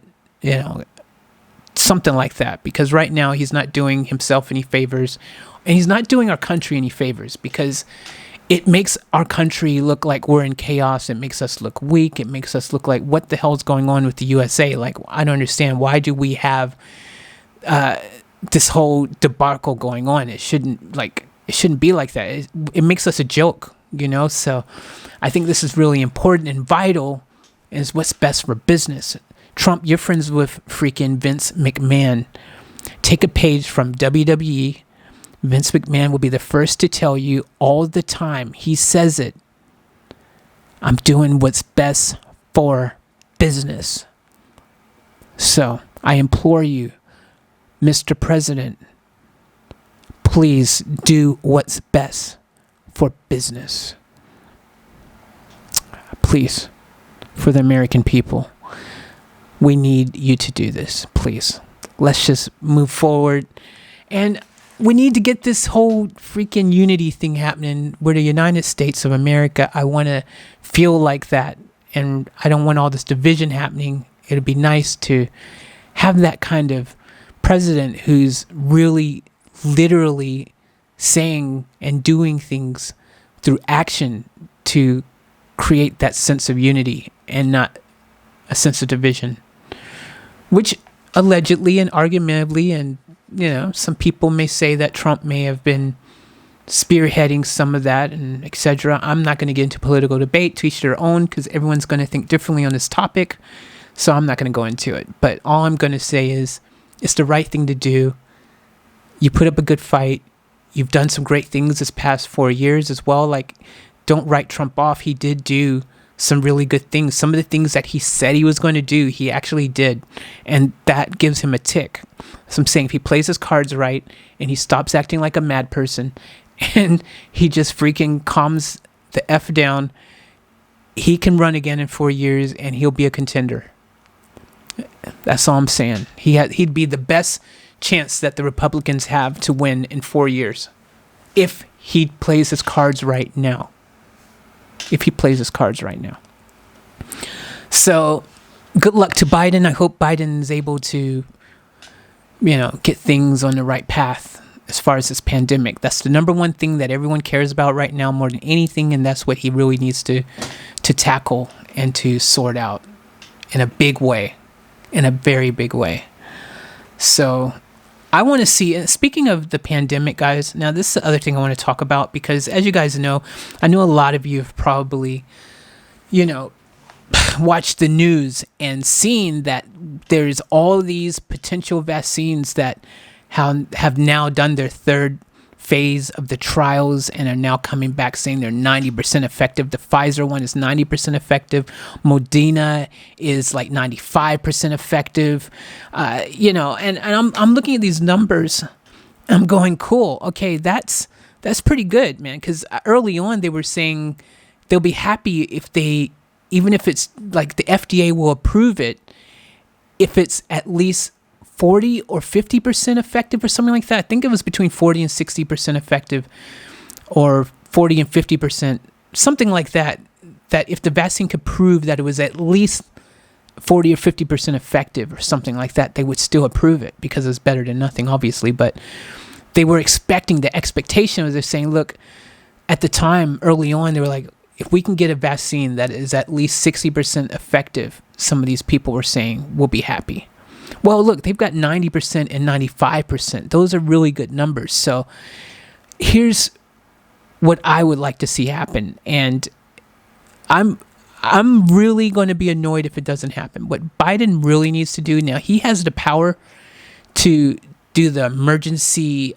Something like that. Because right now he's not doing himself any favors. And he's not doing our country any favors, because it makes our country look like we're in chaos. It makes us look weak. It makes us look like, what the hell is going on with the USA? I don't understand. Why do we have this whole debacle going on? It shouldn't be like that. It makes us a joke, So I think this is really important and vital, and is what's best for business. Trump, you're friends with freaking Vince McMahon. Take a page from WWE. Vince McMahon will be the first to tell you all the time. He says it. I'm doing what's best for business. So I implore you, Mr. President, please do what's best for business. Please, for the American people, we need you to do this, please. Let's just move forward. And we need to get this whole freaking unity thing happening. We're the United States of America. I want to feel like that. And I don't want all this division happening. It'd be nice to have that kind of president who's really literally saying and doing things through action to create that sense of unity and not a sense of division, which allegedly and argumentably, and some people may say that Trump may have been spearheading some of that and etc. I'm not going to get into political debate, to each their own, because everyone's going to think differently on this topic. So I'm not going to go into it. But all I'm going to say is it's the right thing to do. You put up a good fight. You've done some great things this past 4 years as well. Like, don't write Trump off. He did do some really good things. Some of the things that he said he was going to do, he actually did. And that gives him a tick. So I'm saying if he plays his cards right and he stops acting like a mad person and he just freaking calms the F down, he can run again in 4 years and he'll be a contender. That's all I'm saying. He'd be the best chance that the Republicans have to win in 4 years if he plays his cards right now. If he plays his cards right now. So good luck to Biden. I hope Biden is able to, get things on the right path as far as this pandemic. That's the number one thing that everyone cares about right now more than anything, and that's what he really needs to tackle and to sort out in a big way, in a very big way. So I want to see, and speaking of the pandemic, guys, now this is the other thing I want to talk about, because as you guys know, I know a lot of you have probably, watched the news and seen that there's all these potential vaccines that have now done their third phase of the trials and are now coming back saying they're 90% effective. The Pfizer one is 90% effective. Moderna is like 95% effective. And I'm looking at these numbers. I'm going, cool. Okay, that's pretty good, man. Because early on they were saying they'll be happy if even if it's like the FDA will approve it, if it's at least 40 or 50% effective or something like that. I think it was between 40 and 60% effective, or 40 and 50%, something like that. That if the vaccine could prove that it was at least 40 or 50% effective or something like that, they would still approve it because it's better than nothing, obviously. But they were expecting, the expectation was, they're saying, look, at the time early on, they were like, if we can get a vaccine that is at least 60% effective, some of these people were saying, we'll be happy. Well, look, they've got 90% and 95%. Those are really good numbers. So here's what I would like to see happen. And I'm really going to be annoyed if it doesn't happen. What Biden really needs to do now, he has the power to do the emergency,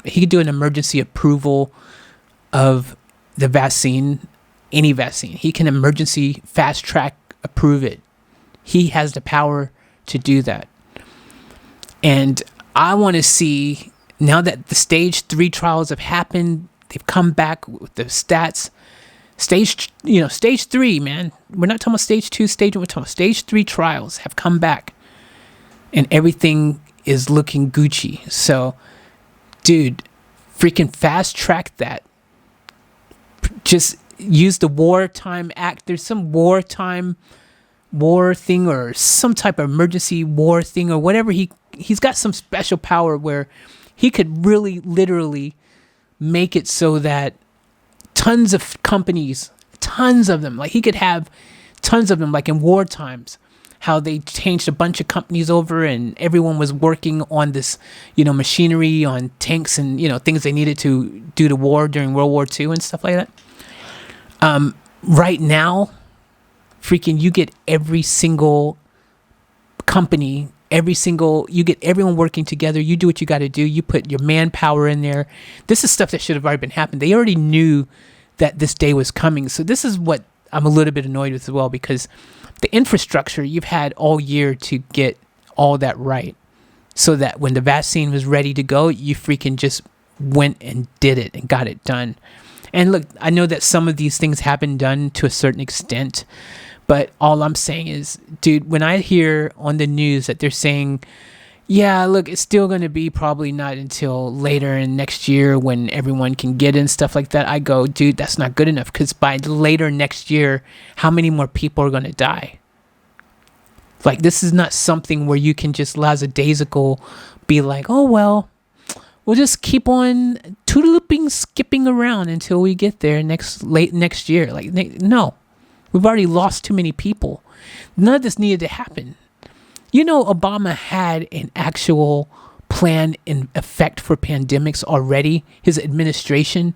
he could do an emergency approval of the vaccine, any vaccine. He can emergency fast track approve it. He has the power to do that. And I want to see, now that the stage 3 trials have happened, they've come back with the stats. Stage 3, man. We're not talking about stage 2, stage 1. We're talking about stage 3 trials have come back. And everything is looking Gucci. So, dude, freaking fast track that. Just use the wartime act. There's some wartime war thing or some type of emergency war thing or whatever. He's got some special power where he could really literally make it so that tons of companies, tons of them, like he could have tons of them, like in war times, how they changed a bunch of companies over and everyone was working on this, machinery, on tanks and, things they needed to do the war during World War II and stuff like that. Right now, freaking, you get every single company, you get everyone working together. You do what you got to do. You put your manpower in there. This is stuff that should have already been happened. They already knew that this day was coming. So this is what I'm a little bit annoyed with as well, because the infrastructure you've had all year to get all that right, so that when the vaccine was ready to go, you freaking just went and did it and got it done. And look, I know that some of these things have been done to a certain extent, but all I'm saying is, dude, when I hear on the news that they're saying, yeah, look, it's still going to be probably not until later in next year when everyone can get it and stuff like that, I go, dude, that's not good enough, because by later next year, how many more people are going to die? Like, this is not something where you can just lackadaisical be like, oh, well, we'll just keep on toodalooping, skipping around until we get there late next year. Like, no, we've already lost too many people. None of this needed to happen. Obama had an actual plan in effect for pandemics already. His administration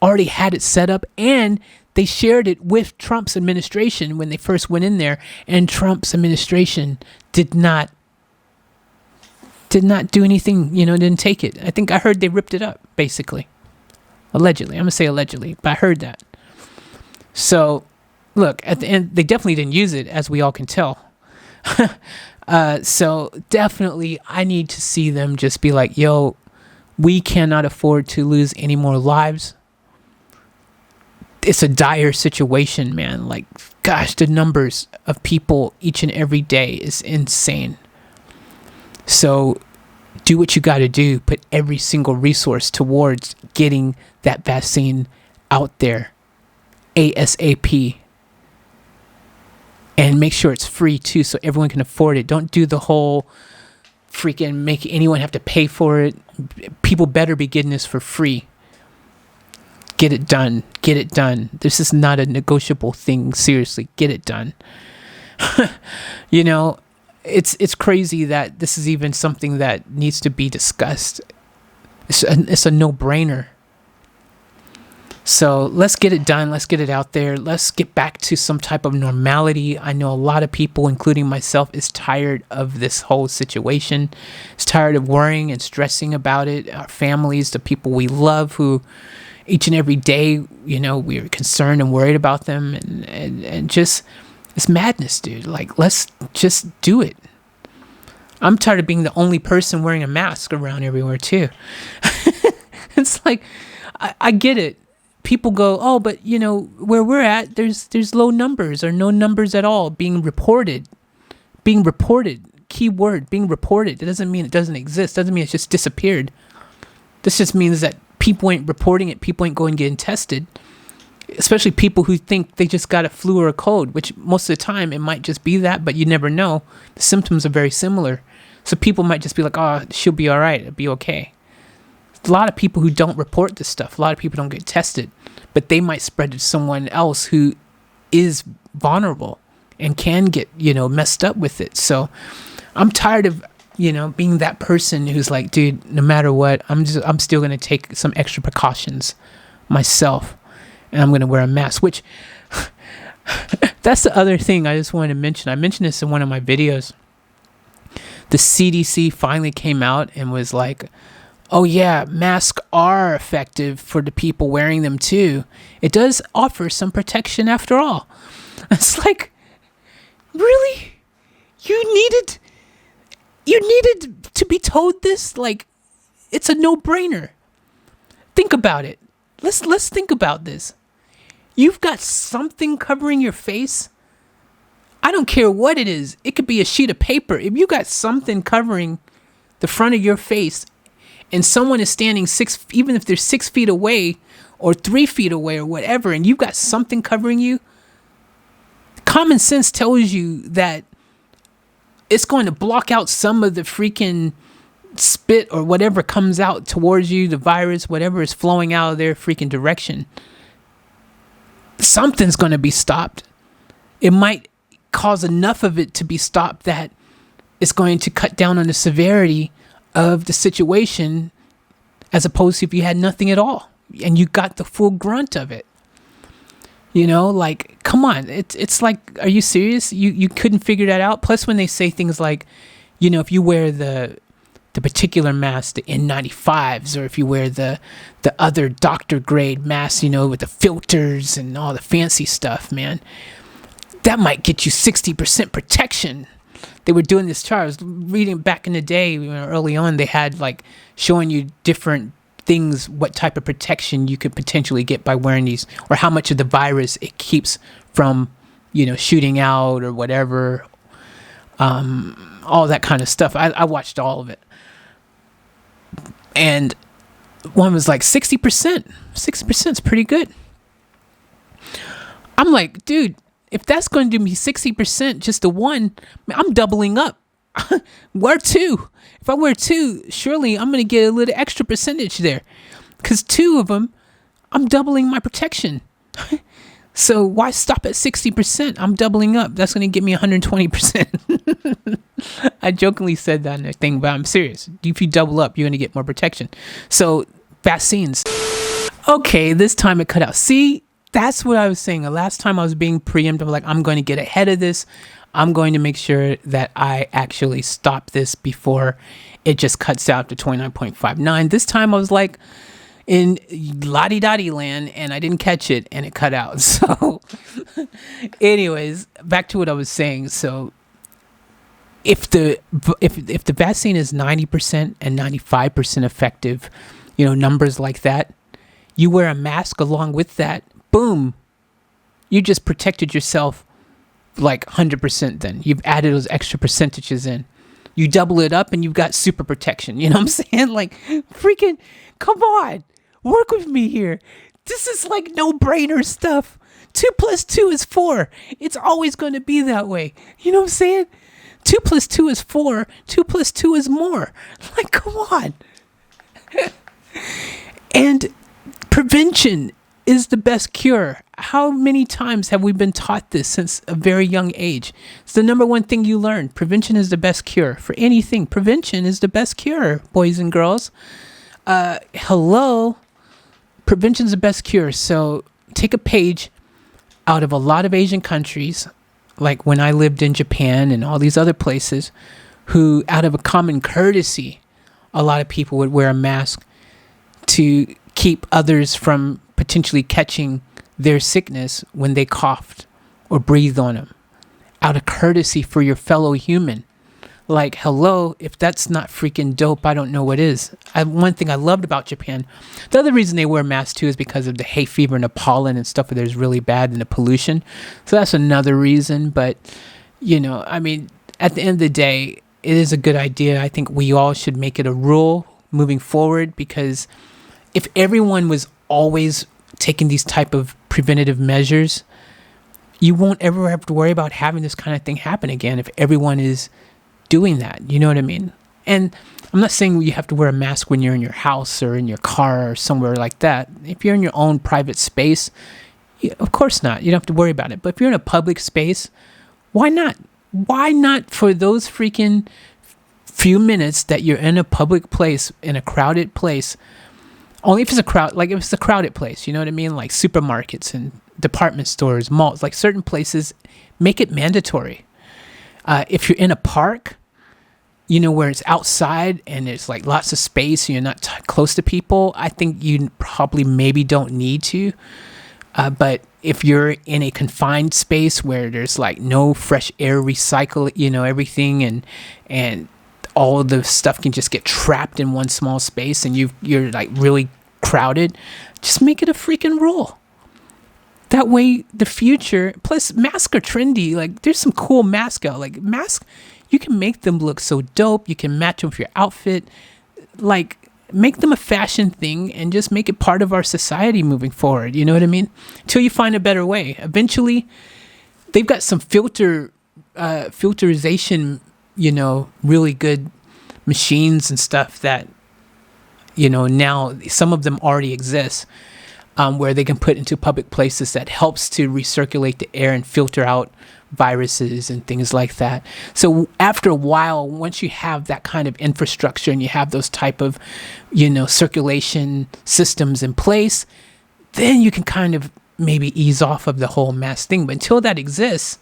already had it set up, and they shared it with Trump's administration when they first went in there, and Trump's administration did not do anything, didn't take it. I heard they ripped it up, basically. Allegedly. I'm going to say allegedly, but I heard that. So, look, at the end, they definitely didn't use it, as we all can tell. So, definitely, I need to see them just be like, yo, we cannot afford to lose any more lives. It's a dire situation, man. Like, gosh, the numbers of people each and every day is insane. So, do what you got to do. Put every single resource towards getting that vaccine out there ASAP. And make sure it's free too, so everyone can afford it. Don't do the whole freaking make anyone have to pay for it. People better be getting this for free. Get it done. Get it done. This is not a negotiable thing. Seriously, get it done. It's crazy that this is even something that needs to be discussed. It's a no-brainer. So let's get it done. Let's get it out there. Let's get back to some type of normality. I know a lot of people, including myself, is tired of this whole situation. Is tired of worrying and stressing about it. Our families, the people we love, who each and every day, we're concerned and worried about them, and just it's madness, dude. Like, let's just do it. I'm tired of being the only person wearing a mask around everywhere too. It's like, I get it. People go, oh, but where we're at, there's low numbers or no numbers at all being reported. Key word, being reported. It doesn't mean it doesn't exist. Doesn't mean it's just disappeared. This just means that people ain't reporting it. People ain't going getting tested. Especially people who think they just got a flu or a cold, which most of the time it might just be that, but you never know. The symptoms are very similar. So people might just be like, oh, she'll be all right. It'll be okay. A lot of people who don't report this stuff. A lot of people don't get tested, but they might spread it to someone else who is vulnerable and can get, messed up with it. So I'm tired of, being that person who's like, dude, no matter what, I'm still going to take some extra precautions myself. And I'm going to wear a mask, which that's the other thing I just wanted to mention. I mentioned this in one of my videos. The CDC finally came out and was like, oh yeah, masks are effective for the people wearing them too. It does offer some protection after all. It's like, really? You needed to be told this? Like, it's a no-brainer. Think about it. Let's think about this. You've got something covering your face. I don't care what it is. It could be a sheet of paper. If you got something covering the front of your face and someone is standing even if they're 6 feet away or 3 feet away or whatever, and you've got something covering you, common sense tells you that it's going to block out some of the freaking spit or whatever comes out towards you, the virus, whatever is flowing out of their freaking direction. Something's going to be stopped. It might cause enough of it to be stopped that it's going to cut down on the severity of the situation, as opposed to if you had nothing at all and you got the full grunt of it. Like, come on. It's like, are you serious? You couldn't figure that out? Plus, when they say things like, if you wear the particular mask, the N95s, or if you wear the other doctor grade mask, with the filters and all the fancy stuff, man, that might get you 60% protection. They were doing this chart. I was reading back in the day, early on, they had like showing you different things, what type of protection you could potentially get by wearing these, or how much of the virus it keeps from, shooting out or whatever. All that kind of stuff. I watched all of it. And one was like 60%. 60% is pretty good. I'm like, dude, if that's going to be 60%, just the one, I'm doubling up. Wear two. If I wear two, surely I'm going to get a little extra percentage there. Because two of them, I'm doubling my protection. So why stop at 60%? I'm doubling up. That's going to give me 120%. I jokingly said that in a thing, but I'm serious. If you double up, you're going to get more protection. So vaccines. Okay, this time it cut out. See, That's what I was saying. The last time I was being preemptive, like, I'm going to get ahead of this. I'm going to make sure that I actually stop this before it just cuts out to 29.59. This time I was like in la-di-da-di land and I didn't catch it and it cut out. So anyways, back to what I was saying. So if the vaccine is 90% and 95% effective, numbers like that, you wear a mask along with that, boom, you just protected yourself like 100%. Then you've added those extra percentages in. You double it up and you've got super protection. You know what I'm saying? Like, freaking, come on, work with me here. This is like no-brainer stuff. 2 + 2 is 4. It's always going to be that way. You know what I'm saying? 2 + 2 is 4. 2 + 2 is more. Like, come on. And prevention is the best cure. How many times have we been taught this since a very young age? It's the number one thing you learn. Prevention is the best cure for anything. Prevention is the best cure, boys and girls. Hello. Prevention is the best cure. So take a page out of a lot of Asian countries, like when I lived in Japan and all these other places, who out of a common courtesy, a lot of people would wear a mask to keep others from potentially catching their sickness when they coughed or breathed on them, out of courtesy for your fellow human. Like, hello, if that's not freaking dope, I don't know what is. One thing I loved about Japan, the other reason they wear masks too is because of the hay fever and the pollen and stuff that is really bad and the pollution. So that's another reason. But, I mean, at the end of the day, it is a good idea. I think we all should make it a rule moving forward, because if everyone was always taking these type of preventative measures, you won't ever have to worry about having this kind of thing happen again if everyone is doing that. You know what I mean? And I'm not saying you have to wear a mask when you're in your house or in your car or somewhere like that. If you're in your own private space, of course not. You don't have to worry about it. But if you're in a public space, why not? Why not for those freaking few minutes that you're in a public place, in a crowded place? Only if it's a crowded place, you know what I mean? Like supermarkets and department stores, malls, like certain places, make it mandatory. If you're in a park, where it's outside and it's like lots of space and you're not close to people, I think you probably maybe don't need to. But if you're in a confined space where there's like no fresh air recycle, everything and all of the stuff can just get trapped in one small space and you're like really crowded, just make it a freaking rule. That way the future, plus masks are trendy. Like there's some cool masks out. Like masks, you can make them look so dope. You can match them with your outfit. Like make them a fashion thing and just make it part of our society moving forward. You know what I mean? Until you find a better way. Eventually, they've got some filterization, really good machines and stuff that, now some of them already exist, where they can put into public places that helps to recirculate the air and filter out viruses and things like that. So after a while, once you have that kind of infrastructure and you have those type of, circulation systems in place, then you can kind of maybe ease off of the whole mask thing. But until that exists,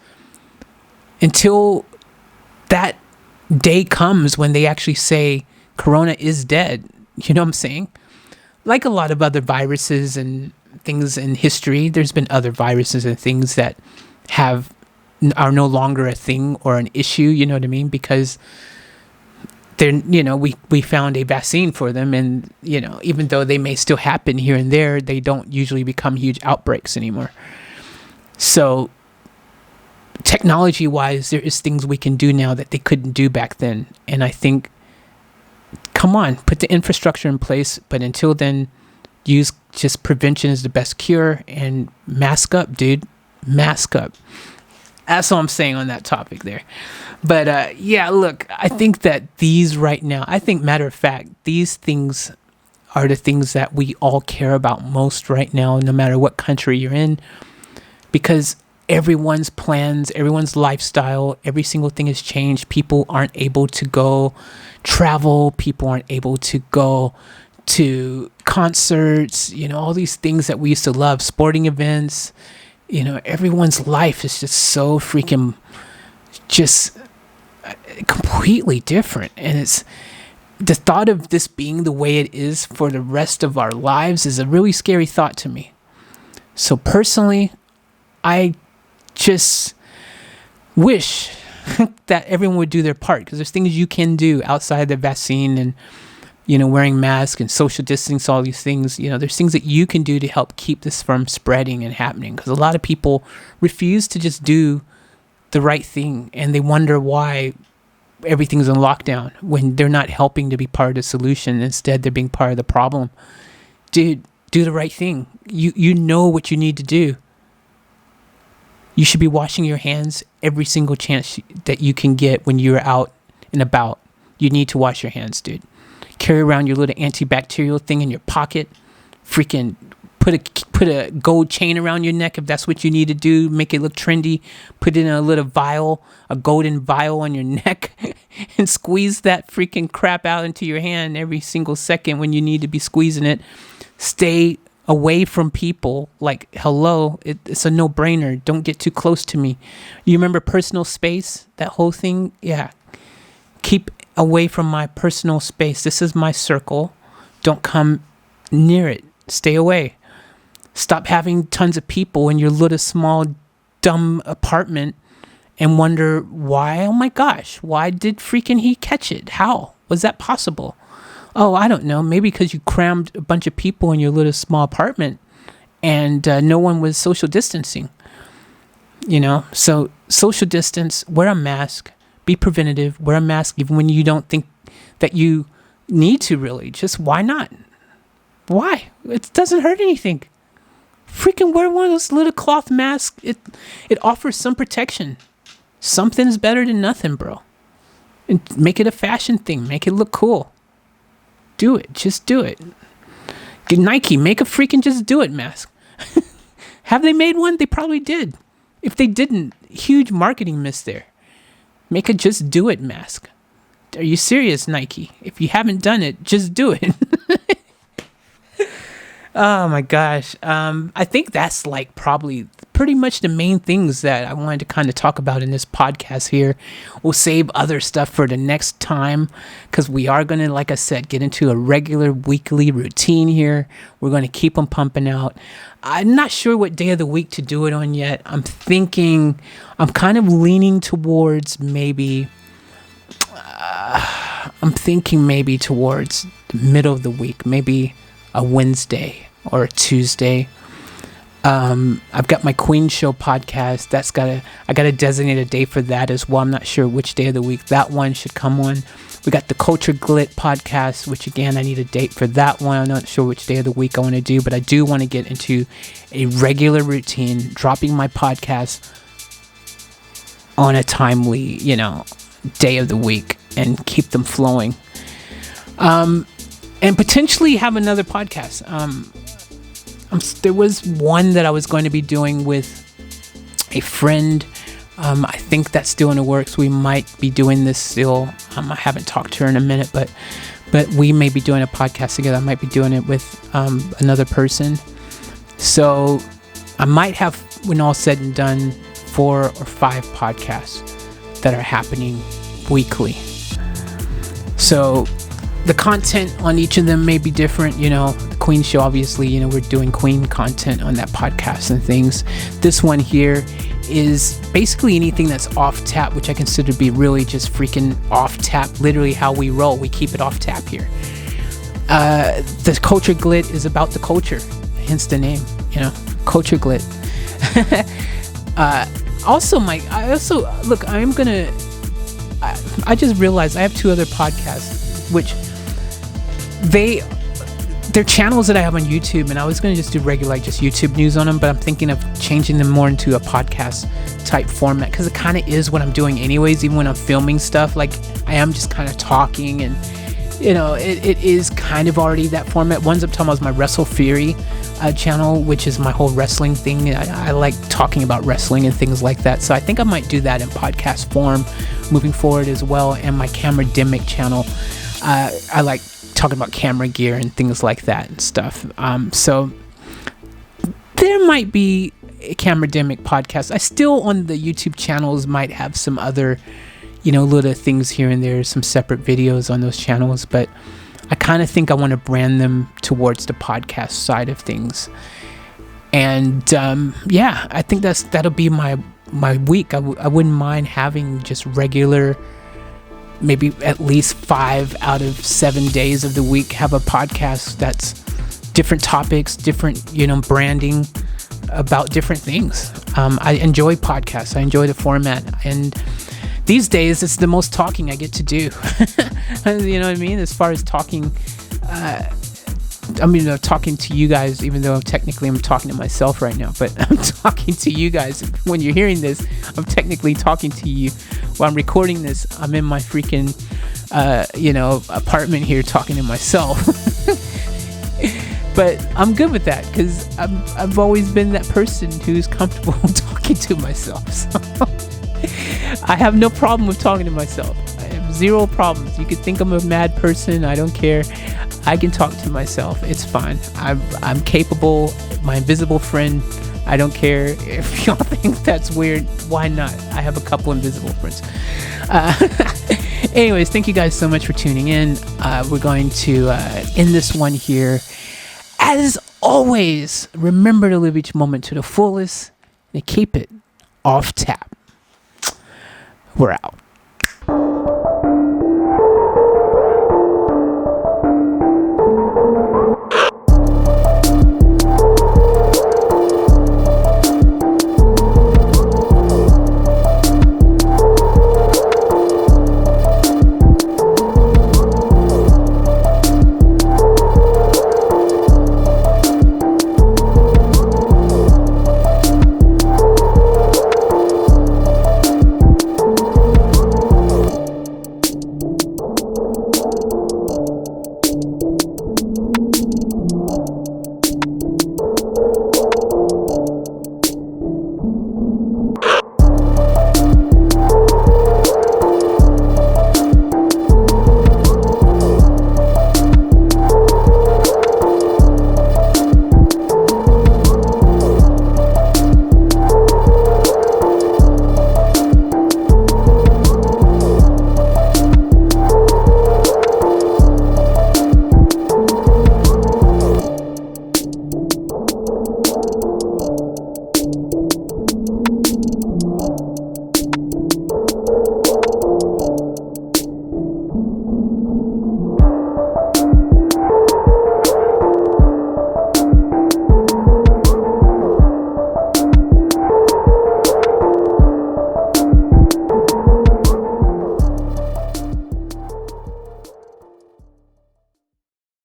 until that day comes when they actually say Corona is dead, you know what I'm saying? Like a lot of other viruses and things in history, there's been other viruses and things that are no longer a thing or an issue, you know what I mean? Because they're, we found a vaccine for them, and, even though they may still happen here and there, they don't usually become huge outbreaks anymore. So technology-wise, there is things we can do now that they couldn't do back then. And I think, come on, put the infrastructure in place. But until then, use just prevention is the best cure. And mask up, dude. Mask up. That's all I'm saying on that topic there. But yeah, look, I think that these right now, matter of fact, these things are the things that we all care about most right now, no matter what country you're in. Because everyone's plans, everyone's lifestyle, every single thing has changed. People aren't able to go travel. People aren't able to go to concerts, all these things that we used to love, sporting events. Everyone's life is just so freaking just completely different. And it's the thought of this being the way it is for the rest of our lives is a really scary thought to me. So personally, I just wish that everyone would do their part, because there's things you can do outside the vaccine and wearing masks and social distancing, all these things. There's things that you can do to help keep this from spreading and happening, because a lot of people refuse to just do the right thing, and they wonder why everything's in lockdown when they're not helping to be part of the solution. Instead, they're being part of the problem. Dude, do the right thing. You know what you need to do. You should be washing your hands every single chance that you can get when you're out and about. You need to wash your hands, dude. Carry around your little antibacterial thing in your pocket. Freaking put a gold chain around your neck if that's what you need to do. Make it look trendy. Put it in a little vial, a golden vial on your neck, and squeeze that freaking crap out into your hand every single second when you need to be squeezing it. Stay away from people. Like, hello, it's a no-brainer. Don't get too close to me. You remember personal space? That whole thing? Yeah. Keep away from my personal space. This is my circle. Don't come near it. Stay away. Stop having tons of people in your little small dumb apartment and wonder why. Oh my gosh, why did freaking he catch it? How was that possible? Oh, I don't know. Maybe because you crammed a bunch of people in your little small apartment and no one was social distancing. So social distance, wear a mask, be preventative, wear a mask even when you don't think that you need to really. Just why not? Why? It doesn't hurt anything. Freaking wear one of those little cloth masks. It offers some protection. Something's better than nothing, bro. And make it a fashion thing. Make it look cool. Do it. Just do it. Get Nike, make a freaking just do it mask. Have they made one? They probably did. If they didn't, huge marketing miss there. Make a just do it mask. Are you serious, Nike? If you haven't done it, just do it. Oh my gosh. I think that's like probably pretty much the main things that I wanted to kind of talk about in this podcast here. We'll save other stuff for the next time, because we are going to, like I said, get into a regular weekly routine here. We're going to keep them pumping out. I'm not sure what day of the week to do it on yet. I'm kind of leaning towards maybe towards the middle of the week, maybe a Wednesday or a Tuesday. I've got my Queen Show podcast. I got to designate a day for that as well. I'm not sure which day of the week that one should come on. We got the Culture Glit podcast, which again, I need a date for that one. I'm not sure which day of the week I want to do, but I do want to get into a regular routine, dropping my podcast on a timely, day of the week and keep them flowing. And potentially have another podcast. There was one that I was going to be doing with a friend. I think that's still in the works. We might be doing this still. I haven't talked to her in a minute, but we may be doing a podcast together. I might be doing it with another person. So I might have, when all said and done, 4 or 5 podcasts that are happening weekly. So the content on each of them may be different. The Queen Show, obviously, we're doing Queen content on that podcast and things. This one here is basically anything that's off tap, which I consider to be really just freaking off tap, literally how we roll. We keep it off tap here. The Culture Glit is about the culture, hence the name, Culture Glit. I just realized I have 2 other podcasts, which they're channels that I have on YouTube, and I was going to just do regular, just YouTube news on them, but I'm thinking of changing them more into a podcast type format, because it kind of is what I'm doing anyways, even when I'm filming stuff. Like, I am just kind of talking, and it is kind of already that format. One's I'm talking about is my Wrestle Fury channel, which is my whole wrestling thing. I like talking about wrestling and things like that, so I think I might do that in podcast form moving forward as well. And my Camera Dimick channel, I like talking about camera gear and things like that and stuff. So there might be a Camerademic podcast. I still on the YouTube channels might have some other, little things here and there, some separate videos on those channels, but I kind of think I want to brand them towards the podcast side of things. And I think that'll be my week. I wouldn't mind having just regular, maybe at least 5 out of 7 days of the week, have a podcast that's different topics, different, branding about different things. I enjoy podcasts. I enjoy the format. And these days, it's the most talking I get to do. You know what I mean? As far as talking, talking to you guys, even though technically I'm talking to myself right now, but I'm talking to you guys. When you're hearing this, I'm technically talking to you. While I'm recording this, I'm in my freaking, apartment here talking to myself. But I'm good with that because I've always been that person who's comfortable talking to myself. So I have no problem with talking to myself. I have zero problems. You could think I'm a mad person. I don't care. I can talk to myself. It's fine. I'm capable. My invisible friend. I don't care if y'all think that's weird. Why not? I have a couple invisible friends. Anyways, thank you guys so much for tuning in. We're going to end this one here. As always, remember to live each moment to the fullest and keep it off tap. We're out.